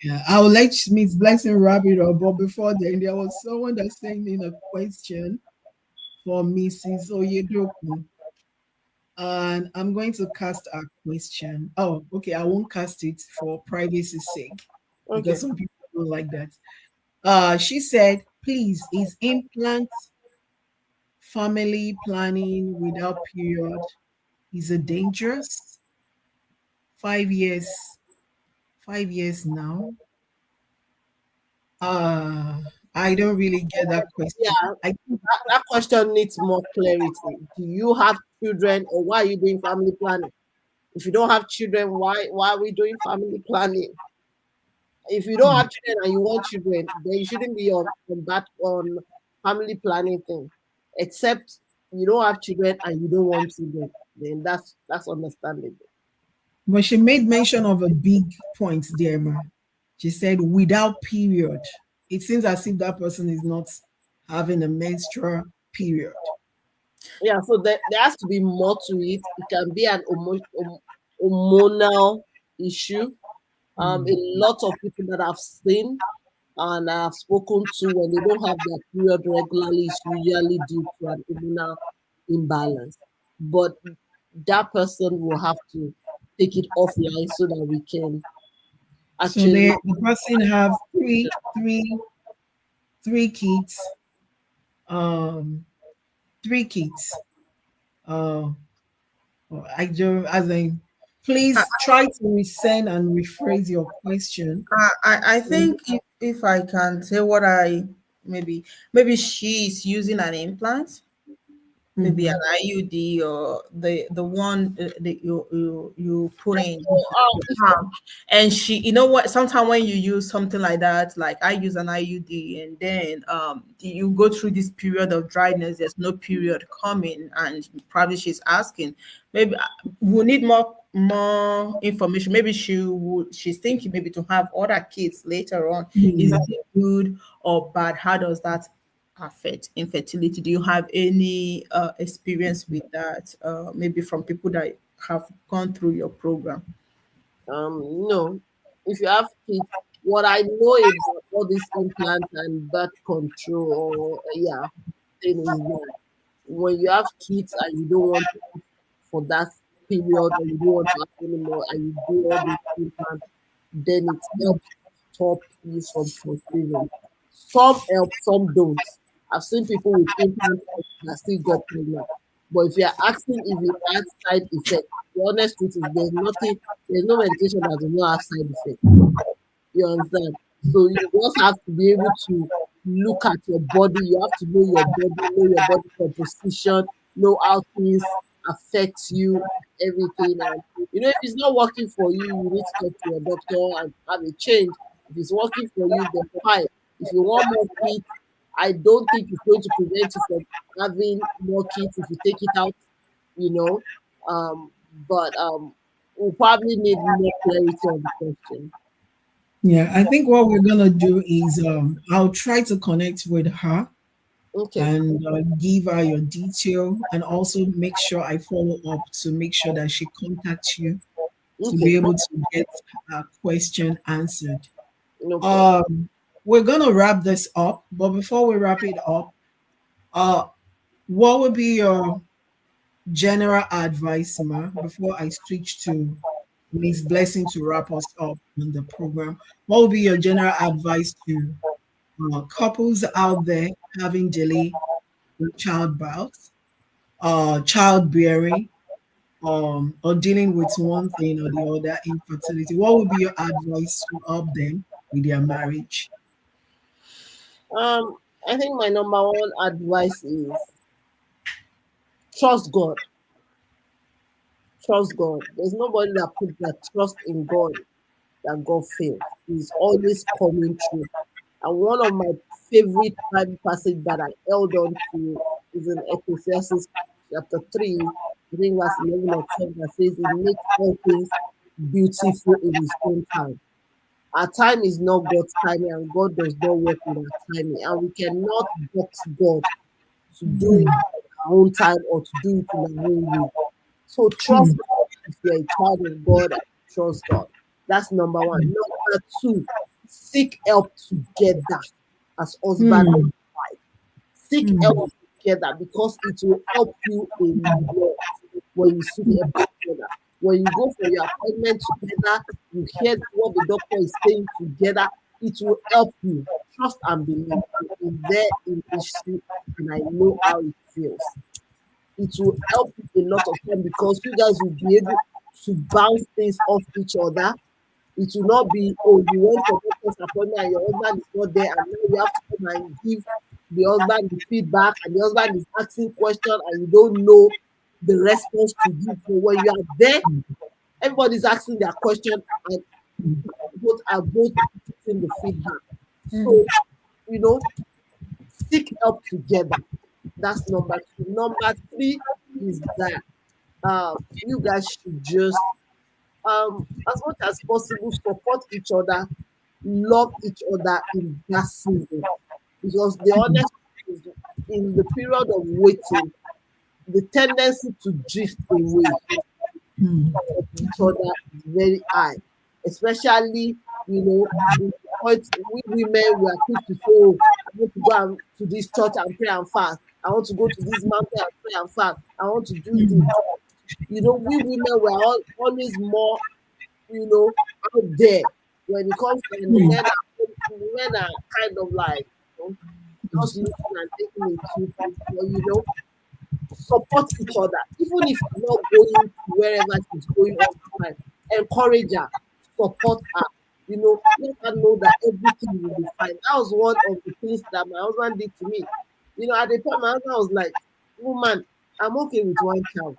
yeah. I will let Miss Blessing wrap it up, but before then, there was someone that sent in a question for Mrs. Oyedokun. And I'm going to cast a question. Oh, okay. I won't cast it for privacy's sake because Okay. some people don't like that. She said, please, is implant family planning without period is it dangerous? 5 years, 5 years now. I don't really get that question. Yeah, I think that question needs more clarity. Do you have children, or why are you doing family planning? If you don't have children, why are we doing family planning? If you don't have children and you want children, then you shouldn't be on that on family planning thing. Except you don't have children and you don't want children, then that's understandable. but she made mention of a big point there, ma. She said without period. It seems as if that person is not having a menstrual period. Yeah, so there has to be more to it. It can be an hormonal issue. A Mm. lot of people that I've seen and I've spoken to, when they don't have their period regularly, it's usually due to an hormonal imbalance. But that person will have to take it offline so that we can So actually. the person have three kids, um, three kids. Uh, I do as in, please try to resend and rephrase your question. I think if I can say what I maybe she's using an implant, maybe an Mhm. IUD or the one that you put in Oh, your arm. And she, you know what? Sometimes when you use something like that, like I use an IUD, and then you go through this period of dryness. There's no period coming, and probably she's asking. Maybe we need more information. Maybe she's thinking maybe to have other kids later on. Is Mm. it good or bad? How does that affect infertility? Do you have any experience with that? Maybe from people that have gone through your program. no. If you have kids, what I know about all these implants and birth control, or yeah, thing is that when you have kids and you don't want to have for that period, or you don't want to have anymore, and you do all these implants, then it helps stop you from conceiving. Some help, some don't. I've seen people with implants that still got pregnant. But if you're asking if it has side effect, the honest truth is there's no medication that does not have side effect. You understand? So you just have to be able to look at your body. You have to know your body composition, know how things affect you, everything. And if it's not working for you, you need to talk to your doctor and have a change. If it's working for you, then fine. If you want more kids, I don't think it's going to prevent you from having more kids if you take it out, you know. Um, but we'll probably need more clarity on the question. Yeah, I think what we're gonna do is I'll try to connect with her Okay. and give her your detail, and also make sure I follow up to make sure that she contacts you to Okay. be able to get a question answered. No problem. We're gonna wrap this up, but before we wrap it up, uh, what would be your general advice, Ma, before I switch to Miss Blessing to wrap us up on the program? What would be your general advice to couples out there having delay in childbirth, childbearing, or dealing with one thing or the other, infertility? What would be your advice to help them with their marriage? Um, I think my number one advice is trust God. Trust God. There's nobody that put their trust in God that God fails. He's always coming through. And one of my favorite Bible passage that I held on to is in Ecclesiastes chapter 3, I think verse 11 or 12, that says, "It makes all things beautiful in His own time." Our time is not God's timing, and God does not work with our timing. And we cannot box God to do it in our own time or to do it in our own way. So trust God if you're a child of God, trust God. That's number one. Number two, seek help together as husband and Hmm. wife. Seek help together because it will help you a lot when you seek help together. When you go for your appointment together, you hear what the doctor is saying together, it will help you. Trust and believe. I've been there in issue and I know how it feels. It will help you a lot of time because you guys will be able to bounce things off each other. It will not be, oh, you went for doctor's appointment and your husband is not there, and now you have to come and give the husband the feedback, and the husband is asking questions and you don't know the response to give. So when you are there, everybody's asking their question and both getting the feedback. So, you know, seek help together. That's number two. Number three is that you guys should just as much as possible support each other, love each other in that season. Because the honest truth is in the period of waiting, the tendency to drift away of each other is very high. Especially, in the point we women we are quick to say, oh, I want to go to this church and pray and fast. I want to go to this mountain and pray and fast. I want to do this. We women were always more, out there when it comes to, and the men are kind of like, just looking and taking it too, support each other. Even if you're not going to wherever she's going all the time, encourage her, support her. Let her know that everything will be fine. That was one of the things that my husband did to me. At the point my husband was like, woman, I'm okay with one child.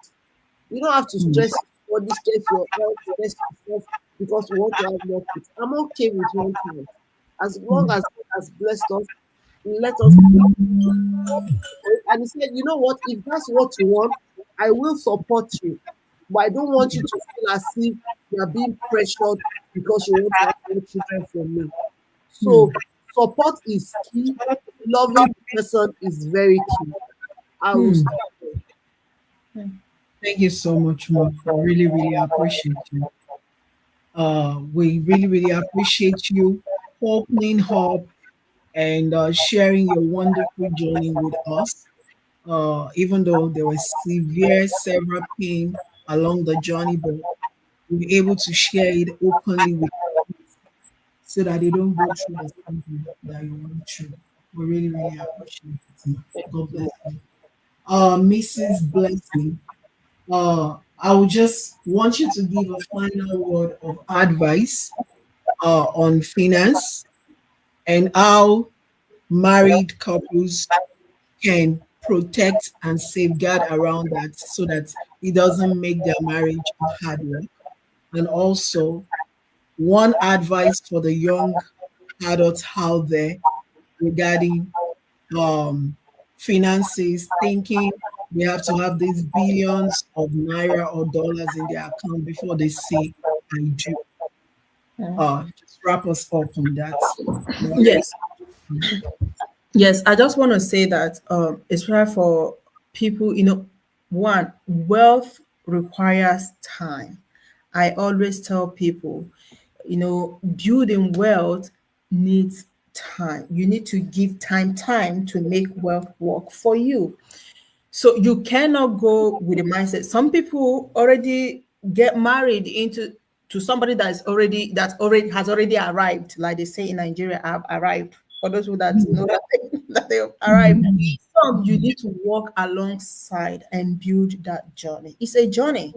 You don't have to stress your body, stress your health, stress yourself because you want to have more kids. I'm okay with one child. As long as God has blessed us, let us and he said, you know what, if that's what you want, I will support you. But I don't want you to feel as if you are being pressured because you want to have more children from me. So support is key. Loving the person is very key. I will stop there. Thank you so much, Mark. We really, really appreciate you. We really, really appreciate you opening up and sharing your wonderful journey with us. Even though there was several pain along the journey, but we were able to share it openly with us. so that they don't go through the same thing that you went through. We really, really appreciate it. God bless you. Mrs. Blessing, I would just want you to give a final word of advice on finance and how married couples can protect and safeguard around that so that it doesn't make their marriage a hard work. And also, one advice for the young adults out there regarding um, finances, thinking they have to have these billions of naira or dollars in their account before they say, I do. Just wrap us up on that. Yes. Yes, I just want to say that especially for people, one, wealth requires time. I always tell people, building wealth needs time. You need to give time to make wealth work for you. So you cannot go with the mindset. Some people already get married into to somebody that already has already arrived, like they say in Nigeria, have arrived. For those who that know that that they have arrived, some you need to walk alongside and build that journey. It's a journey,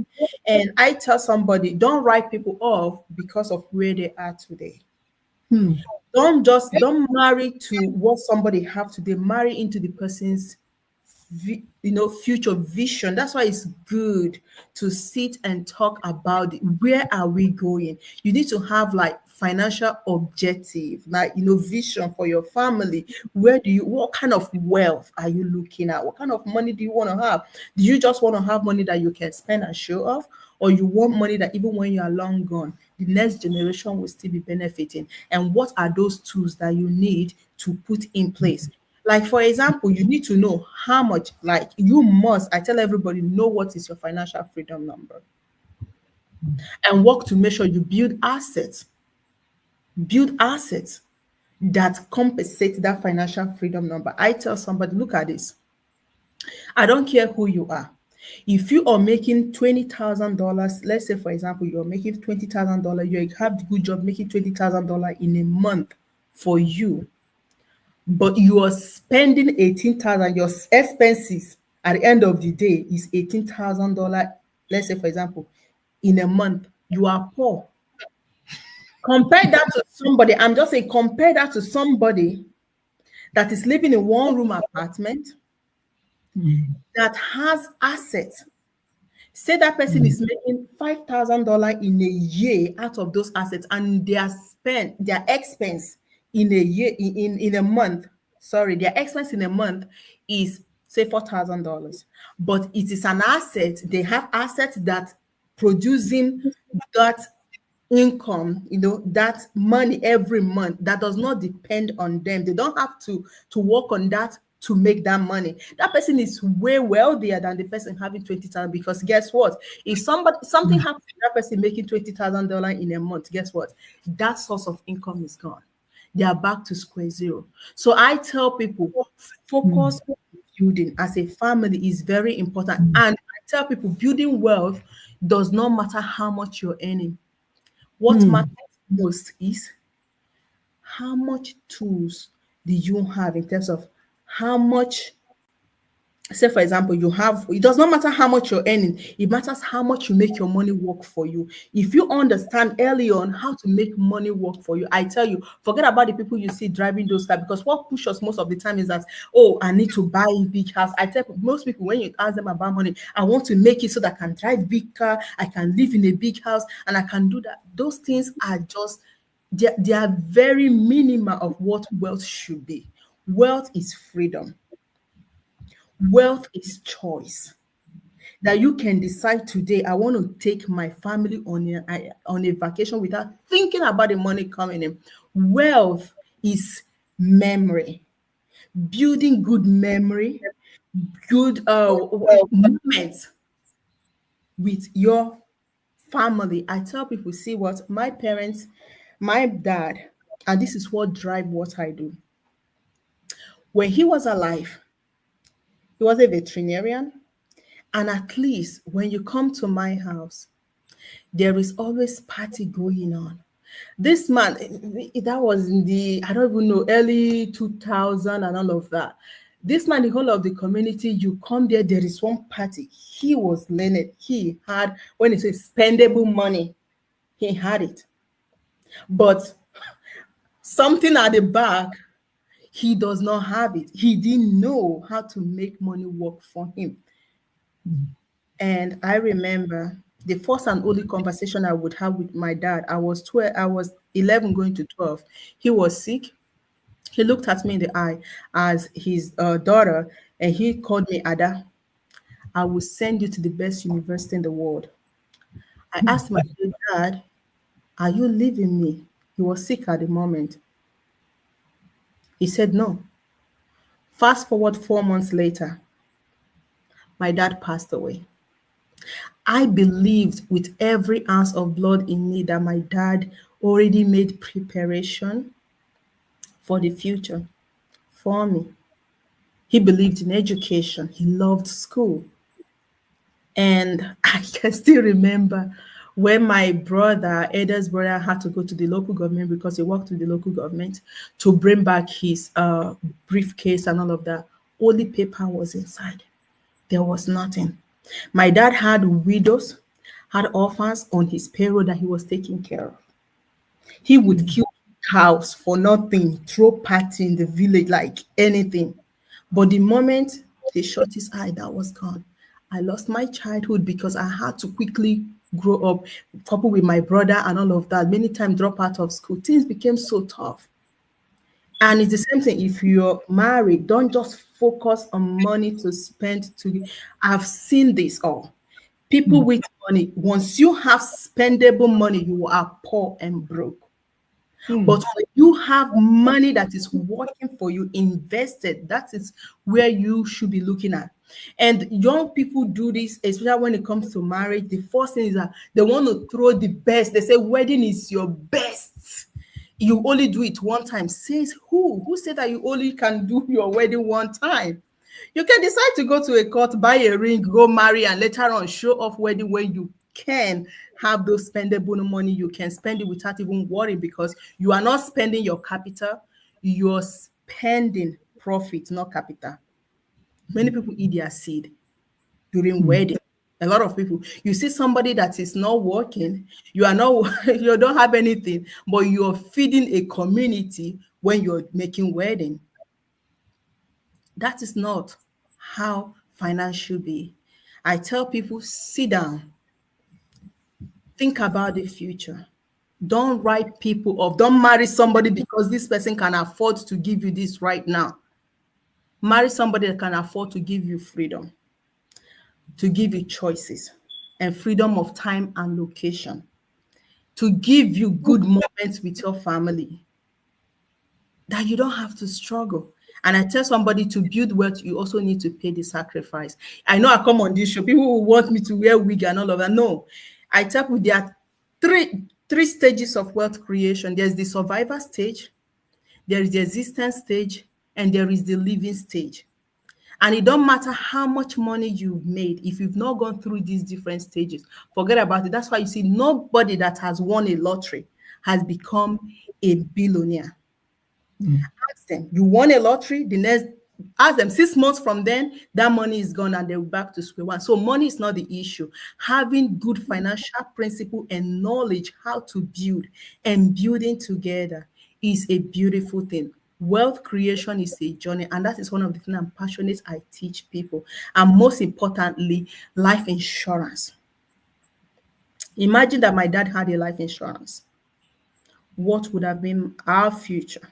and I tell somebody, don't write people off because of where they are today. Hmm. Don't marry to what somebody have today. Marry into the person's future vision. That's why it's good to sit and talk about where are we going. You need to have like financial objective, like vision for your family. What kind of wealth are you looking at? What kind of money do you want to have? Do you just want to have money that you can spend and show off, or you want money that even when you are long gone, the next generation will still be benefiting? And what are those tools that you need to put in place? Like, for example, you need to know how much, like, I tell everybody, know what is your financial freedom number and work to make sure you build assets that compensate that financial freedom number. I tell somebody, look at this. I don't care who you are. If you are making $20,000, let's say, for example, you're making $20,000, you have the good job making $20,000 in a month for you, but you are spending 18,000, your expenses at the end of the day is $18,000, let's say, for example, in a month, you are poor. Compare that to somebody, I'm just saying, compare that to somebody that is living in one room apartment that has assets. Say that person is making $5,000 in a year out of those assets, and their expense in a year in a month. Sorry, their expense in a month is say $4,000, but it is an asset. They have assets that producing that income, that money every month that does not depend on them. They don't have to work on that to make that money. That person is way wealthier than the person having 20,000, because guess what? If something happens to that person making $20,000 in a month, guess what? That source of income is gone. They are back to square zero. So I tell people, focus on building as a family is very important. And I tell people, building wealth does not matter how much you're earning. What matters most is how much tools do you have in terms of how much, say for example, it does not matter how much you're earning, it matters how much you make your money work for you. If you understand early on how to make money work for you, I tell you, forget about the people you see driving those cars, because what pushes us most of the time is that, oh, I need to buy a big house. I tell most people, when you ask them about money, I want to make it so that I can drive big car, I can live in a big house, and I can do that. Those things are just, they are very minimal of what wealth should be. Wealth is freedom. Wealth is choice. That you can decide today, I want to take my family on a vacation without thinking about the money coming in. Wealth is memory. Building good memory, good moments with your family. I tell people, see what my parents, my dad, and this is what drive what I do. When he was alive, he was a veterinarian. And at least when you come to my house, there is always party going on. This man, that was in the, I don't even know, early 2000 and all of that. This man, the whole of the community, you come there, there is one party. He was learned. He had, when it says spendable money, he had it. But something at the back, he does not have it. He didn't know how to make money work for him. And I remember the first and only conversation I would have with my dad. I was 12, I was 11 going to 12. He was sick. He looked at me in the eye as his daughter, and he called me Ada. I will send you to the best university in the world. I asked him, I said, Dad, are you leaving me? He was sick at the moment. He said no. Fast forward 4 months later, my dad passed away. I believed with every ounce of blood in me that my dad already made preparation for the future for me. He believed in education. He loved school. And I can still remember when my brother, Eda's brother, had to go to the local government because he worked with the local government to bring back his briefcase and all of that. Only paper was inside. There was nothing. My dad had widows, had orphans on his payroll that he was taking care of. He would kill cows for nothing, throw party in the village like anything. But the moment they shut his eye, that was gone. I lost my childhood because I had to quickly grow up, couple with my brother and all of that. Many times drop out of school. Things became so tough. And it's the same thing if you're married, don't just focus on money to spend to. I've seen this all. People with money, once you have spendable money, you are poor and broke. But when you have money that is working for you, invested, that is where you should be looking at. And young people do this, especially when it comes to marriage. The first thing is that they want to throw the best. They say wedding is your best. You only do it one time. Says who? Who said that you only can do your wedding one time? You can decide to go to a court, buy a ring, go marry, and later on show off wedding when you can have those spendable money. You can spend it without even worrying because you are not spending your capital, you're spending profit, not capital. Many people eat their seed during wedding. A lot of people, you see somebody that is not working, you are not, you don't have anything, but you're feeding a community when you're making wedding. That is not how finance should be. I tell people, sit down, think about the future. Don't write people off. Don't marry somebody because this person can afford to give you this right now. Marry somebody that can afford to give you freedom, to give you choices, and freedom of time and location, to give you good moments with your family, that you don't have to struggle. And I tell somebody to build wealth, you also need to pay the sacrifice. I know I come on this show, people will want me to wear wig and all of that. No, I tell people there are three stages of wealth creation. There's the survivor stage, there is the existence stage, and there is the living stage. And it don't matter how much money you've made, if you've not gone through these different stages, forget about it. That's why you see nobody that has won a lottery has become a billionaire. Ask them, you won a lottery, the next, ask them 6 months from then, that money is gone and they're back to square one. So money is not the issue. Having good financial principle and knowledge how to build and building together is a beautiful thing. Wealth creation is a journey, and that is one of the things I'm passionate I teach people. And most importantly, life insurance. Imagine that my dad had a life insurance. What would have been our future?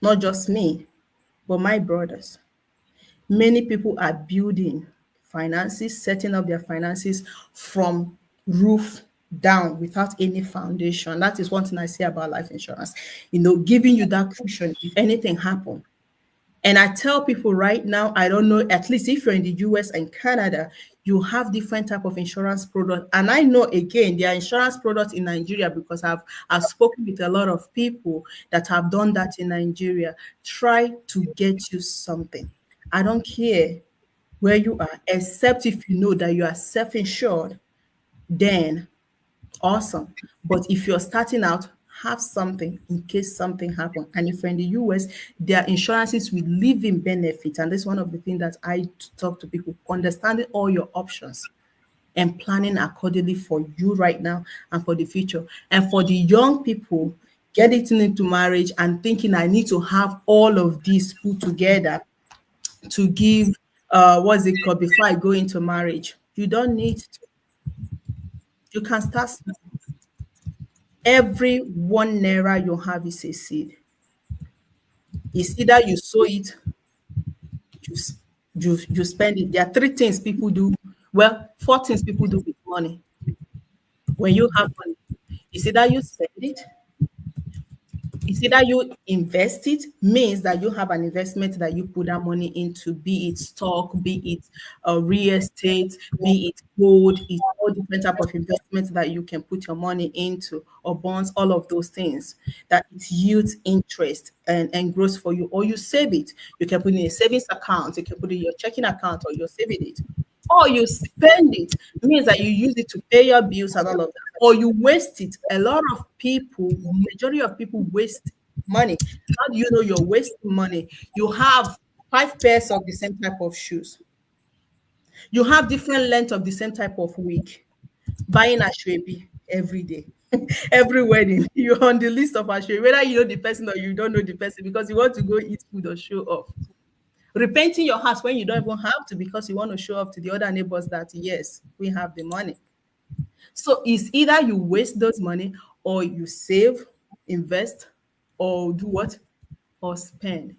Not just me, but my brothers. Many people are building finances, setting up their finances from roof down without any foundation. That is one thing I say about life insurance. Giving you that cushion if anything happens. And I tell people right now, I don't know, at least if you're in the US and Canada, you have different type of insurance products. And I know, again, there are insurance products in Nigeria because I've spoken with a lot of people that have done that in Nigeria. Try to get you something. I don't care where you are, except if you know that you are self-insured, then awesome. But if you're starting out, have something in case something happens. And if you're in the US, their insurances with living benefit. And this is one of the things that I talk to people, understanding all your options and planning accordingly for you right now and for the future. And for the young people, getting into marriage and thinking I need to have all of these put together to give what's it called before I go into marriage. You don't need to. You can start small. Every 1 naira you have is a seed. It's either you sow it, you, you spend it. There are three things people do. Well, four things people do with money. When you have money, it's either you spend it, it's either you invest it, means that you have an investment that you put that money into, be it stock, be it real estate, be it gold, it's all different type of investments that you can put your money into, or bonds, all of those things that it yields interest and grows for you, or you save it. You can put in a savings account, you can put it in your checking account, or you're saving it. Or you spend it, means that you use it to pay your bills and all of that, or you waste it. A lot of people, majority of people waste money. How do you know you're wasting money? You have 5 pairs of the same type of shoes. You have different length of the same type of wig. Buying ashwebi every day. Every wedding, you're on the list of ashwebi, whether you know the person or you don't know the person, because you want to go eat food or show off. Repainting your house when you don't even have to, because you want to show off to the other neighbors that yes, we have the money. So it's either you waste those money, or you save, invest, or do what? Or spend.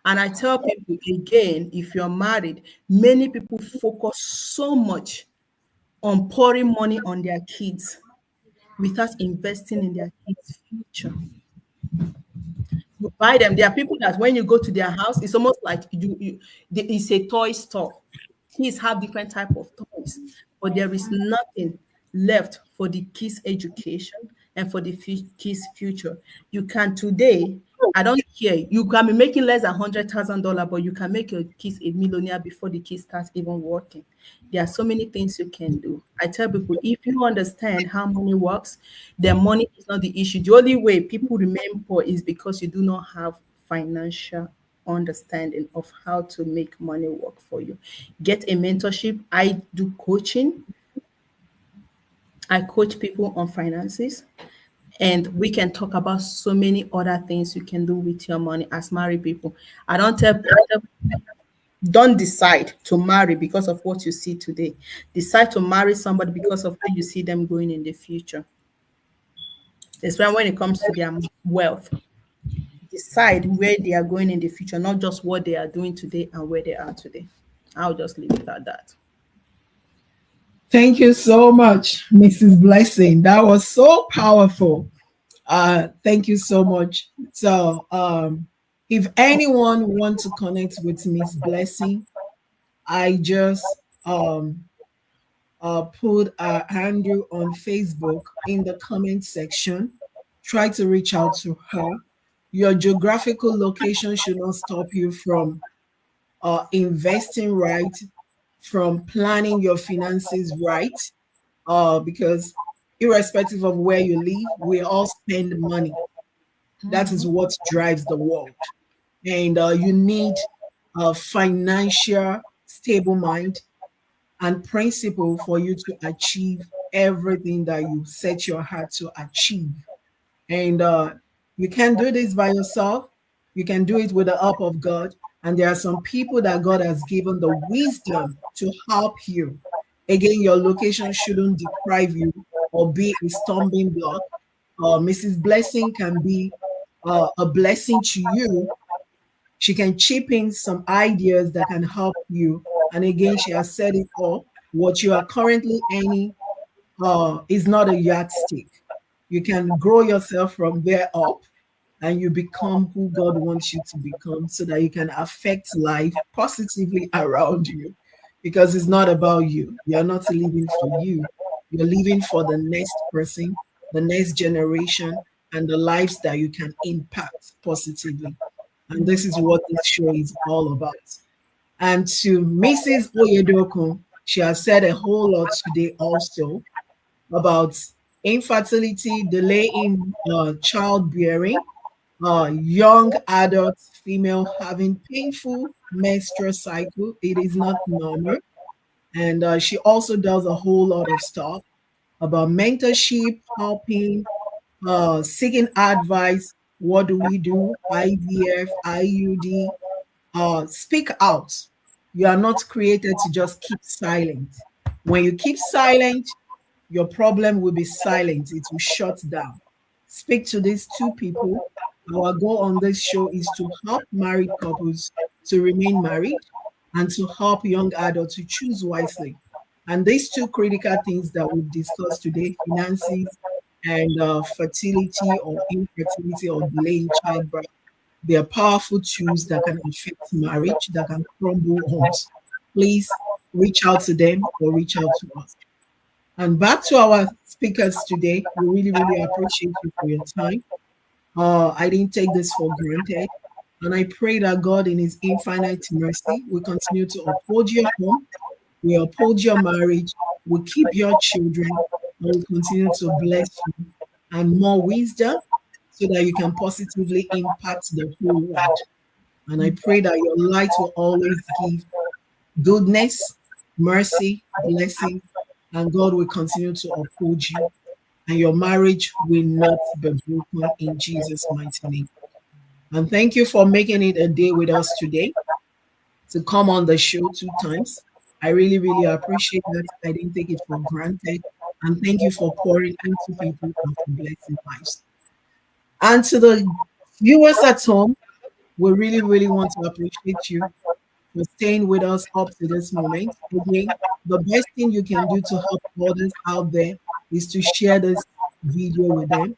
And I tell people again, if you're married, many people focus so much on pouring money on their kids without investing in their kids' future. You buy them. There are people that when you go to their house, it's almost like it's a toy store. Kids have different type of toys, but there is nothing left for the kids' education and for the kids' future. You can today, I don't care. You can be making less than $100,000, but you can make your kids a millionaire before the kids start even working. There are so many things you can do. I tell people, if you understand how money works, then money is not the issue. The only way people remain poor is because you do not have financial understanding of how to make money work for you. Get a mentorship. I do coaching. I coach people on finances, and we can talk about so many other things you can do with your money as married people. Don't decide to marry because of what you see today. Decide to marry somebody because of where you see them going in the future. Especially when it comes to their wealth. Decide where they are going in the future, not just what they are doing today and where they are today. I'll just leave it at that. Thank you so much, Mrs. Blessing. That was so powerful. Thank you so much. So, if anyone wants to connect with Miss Blessing, I just put Andrew on Facebook in the comment section. Try to reach out to her. Your geographical location should not stop you from investing right, from planning your finances right, because irrespective of where you live, we all spend money. That is what drives the world. And you need a financial stable mind and principle for you to achieve everything that you set your heart to achieve. And you can do this by yourself. You can do it with the help of God. And there are some people that God has given the wisdom to help you. Again, your location shouldn't deprive you or be a stumbling block. Mrs. Blessing can be a blessing to you. She can chip in some ideas that can help you. And again, she has said it all. What you are currently earning is not a yardstick. You can grow yourself from there up and you become who God wants you to become so that you can affect life positively around you. Because it's not about you. You're not living for you. You're living for the next person, the next generation, and the lives that you can impact positively. And this is what this show is all about. And to Mrs. Oyedokun, she has said a whole lot today also about infertility, delay in childbearing, young adult female having painful menstrual cycle. It is not normal. And she also does a whole lot of stuff about mentorship, helping, seeking advice. What do we do? IVF, IUD. Speak out. You are not created to just keep silent. When you keep silent, your problem will be silent. It will shut down. Speak to these two people. Our goal on this show is to help married couples to remain married and to help young adults to choose wisely. And these two critical things that we've discussed today, finances and fertility or infertility or delay in childbirth, they are powerful tools that can affect marriage, that can crumble homes. Please reach out to them or reach out to us. And back to our speakers today, we really, really appreciate you for your time. I didn't take this for granted. And I pray that God, in His infinite mercy, will continue to uphold your home, will uphold your marriage, will keep your children, and will continue to bless you and more wisdom so that you can positively impact the whole world. And I pray that your light will always give goodness, mercy, blessing, and God will continue to uphold you, and your marriage will not be broken in Jesus' mighty name. And thank you for making it a day with us today to come on the show 2 times. I really, really appreciate that. I didn't take it for granted. And thank you for pouring into people and for blessing lives. And to the viewers at home, we really, really want to appreciate you for staying with us up to this moment. Again, the best thing you can do to help others out there is to share this video with them.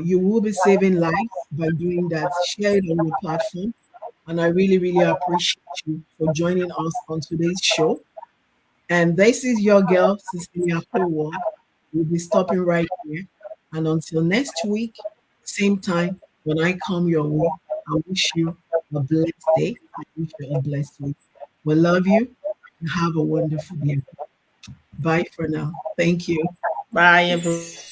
You will be saving lives by doing that. Share it on your platform. And I really, really appreciate you for joining us on today's show. And this is your girl, Cecilia Howard. We'll be stopping right here. And until next week, same time, when I come your way, I wish you a blessed day. I wish you a blessed week. We love you and have a wonderful day. Bye for now. Thank you. Bye, everyone.